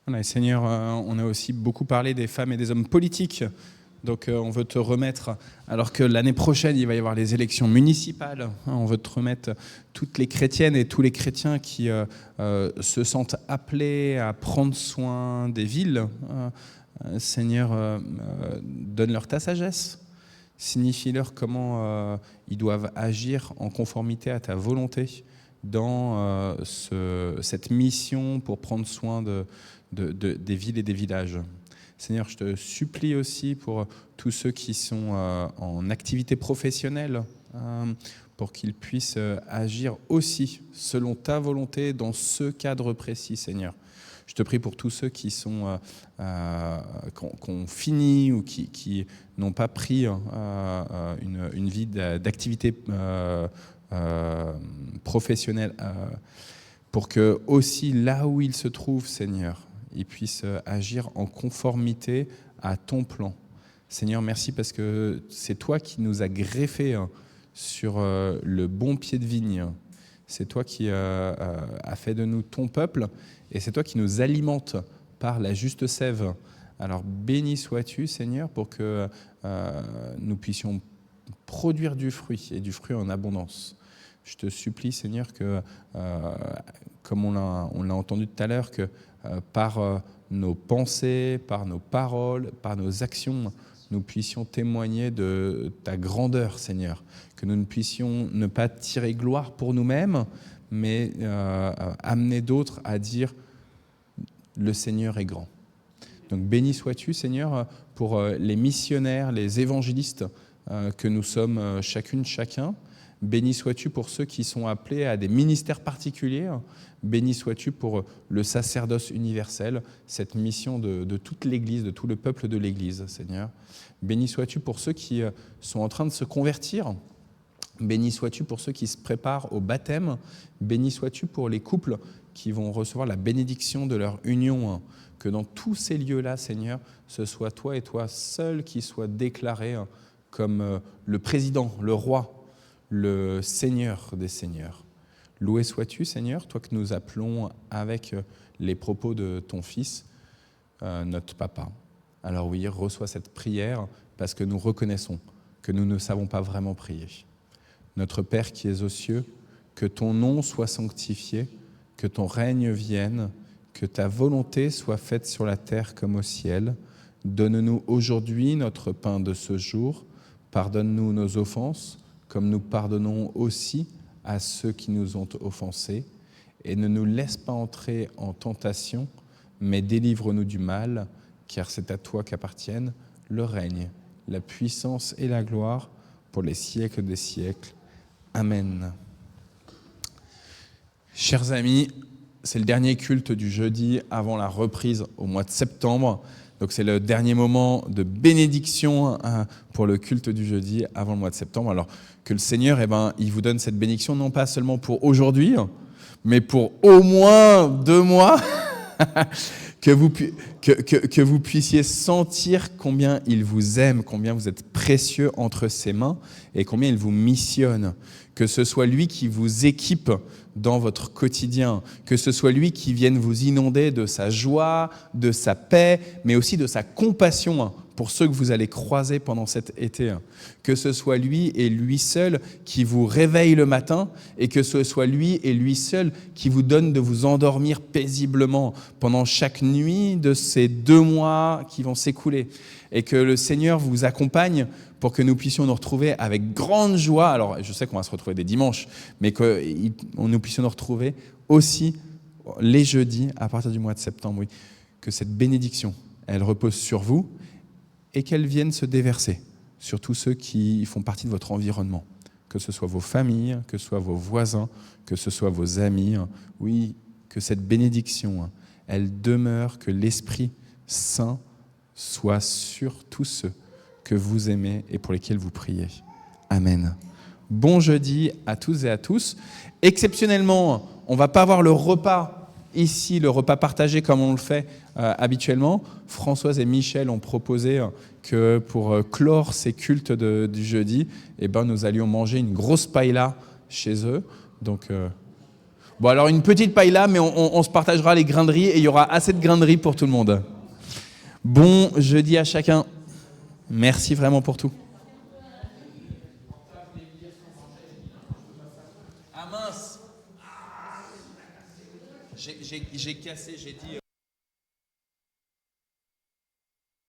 Voilà, Seigneur, on a aussi beaucoup parlé des femmes et des hommes politiques. Donc on veut te remettre, alors que l'année prochaine, il va y avoir les élections municipales, on veut te remettre toutes les chrétiennes et tous les chrétiens qui se sentent appelés à prendre soin des villes. Seigneur, donne-leur ta sagesse, signifie-leur comment ils doivent agir en conformité à ta volonté dans cette mission pour prendre soin des villes et des villages. Seigneur, je te supplie aussi pour tous ceux qui sont en activité professionnelle, pour qu'ils puissent agir aussi selon ta volonté dans ce cadre précis, Seigneur. Je te prie pour tous ceux qui sont qui ont fini ou qui n'ont pas pris une vie d'activité professionnelle, pour que aussi là où ils se trouvent, Seigneur, ils puissent agir en conformité à ton plan. Seigneur, merci parce que c'est toi qui nous as greffés sur le bon pied de vigne. C'est toi qui as fait de nous ton peuple et c'est toi qui nous alimentes par la juste sève. Alors béni sois-tu, Seigneur, pour que nous puissions produire du fruit et du fruit en abondance. Je te supplie, Seigneur, que comme on l'a entendu tout à l'heure, que par nos pensées, par nos paroles, par nos actions, nous puissions témoigner de ta grandeur, Seigneur, que nous ne puissions ne pas tirer gloire pour nous-mêmes, mais amener d'autres à dire « le Seigneur est grand ». Donc béni sois-tu, Seigneur, pour les missionnaires, les évangélistes que nous sommes chacune, chacun. Béni sois-tu pour ceux qui sont appelés à des ministères particuliers. Béni sois-tu pour le sacerdoce universel, cette mission de toute l'Église, de tout le peuple de l'Église, Seigneur. Béni sois-tu pour ceux qui sont en train de se convertir. Béni sois-tu pour ceux qui se préparent au baptême. Béni sois-tu pour les couples qui vont recevoir la bénédiction de leur union. Que dans tous ces lieux-là, Seigneur, ce soit toi et toi seul qui sois déclaré comme le président, le roi, le Seigneur des Seigneurs. Loué sois-tu, Seigneur, toi que nous appelons avec les propos de ton Fils, notre Papa. Alors oui, reçois cette prière parce que nous reconnaissons que nous ne savons pas vraiment prier. Notre Père qui es aux cieux, que ton nom soit sanctifié, que ton règne vienne, que ta volonté soit faite sur la terre comme au ciel. Donne-nous aujourd'hui notre pain de ce jour. Pardonne-nous nos offenses, comme nous pardonnons aussi à ceux qui nous ont offensés. Et ne nous laisse pas entrer en tentation, mais délivre-nous du mal, car c'est à toi qu'appartiennent le règne, la puissance et la gloire pour les siècles des siècles. Amen. Chers amis, c'est le dernier culte du jeudi avant la reprise au mois de septembre. Donc c'est le dernier moment de bénédiction pour le culte du jeudi avant le mois de septembre. Alors que le Seigneur, il vous donne cette bénédiction non pas seulement pour aujourd'hui, mais pour au moins 2 mois, que vous puissiez sentir combien il vous aime, combien vous êtes précieux entre ses mains et combien il vous missionne. Que ce soit lui qui vous équipe dans votre quotidien, que ce soit lui qui vienne vous inonder de sa joie, de sa paix, mais aussi de sa compassion pour ceux que vous allez croiser pendant cet été. Que ce soit lui et lui seul qui vous réveille le matin et que ce soit lui et lui seul qui vous donne de vous endormir paisiblement pendant chaque nuit de ces 2 mois qui vont s'écouler. Et que le Seigneur vous accompagne pour que nous puissions nous retrouver avec grande joie. Alors, je sais qu'on va se retrouver des dimanches, mais que nous puissions nous retrouver aussi les jeudis à partir du mois de septembre. Oui. Que cette bénédiction, elle repose sur vous et qu'elle vienne se déverser sur tous ceux qui font partie de votre environnement. Que ce soit vos familles, que ce soit vos voisins, que ce soit vos amis. Oui, que cette bénédiction, elle demeure, que l'Esprit Saint soit sur tous ceux que vous aimez et pour lesquels vous priez. Amen. Bon jeudi à tous et à tous. Exceptionnellement, on ne va pas avoir le repas ici, le repas partagé comme on le fait habituellement. Françoise et Michel ont proposé que pour clore ces cultes du jeudi, nous allions manger une grosse paella chez eux. Donc, bon, alors une petite paella, mais on se partagera les grains de riz et il y aura assez de grains de riz pour tout le monde. Bon jeudi à chacun. Merci vraiment pour tout. Ah mince, j'ai cassé, j'ai dit...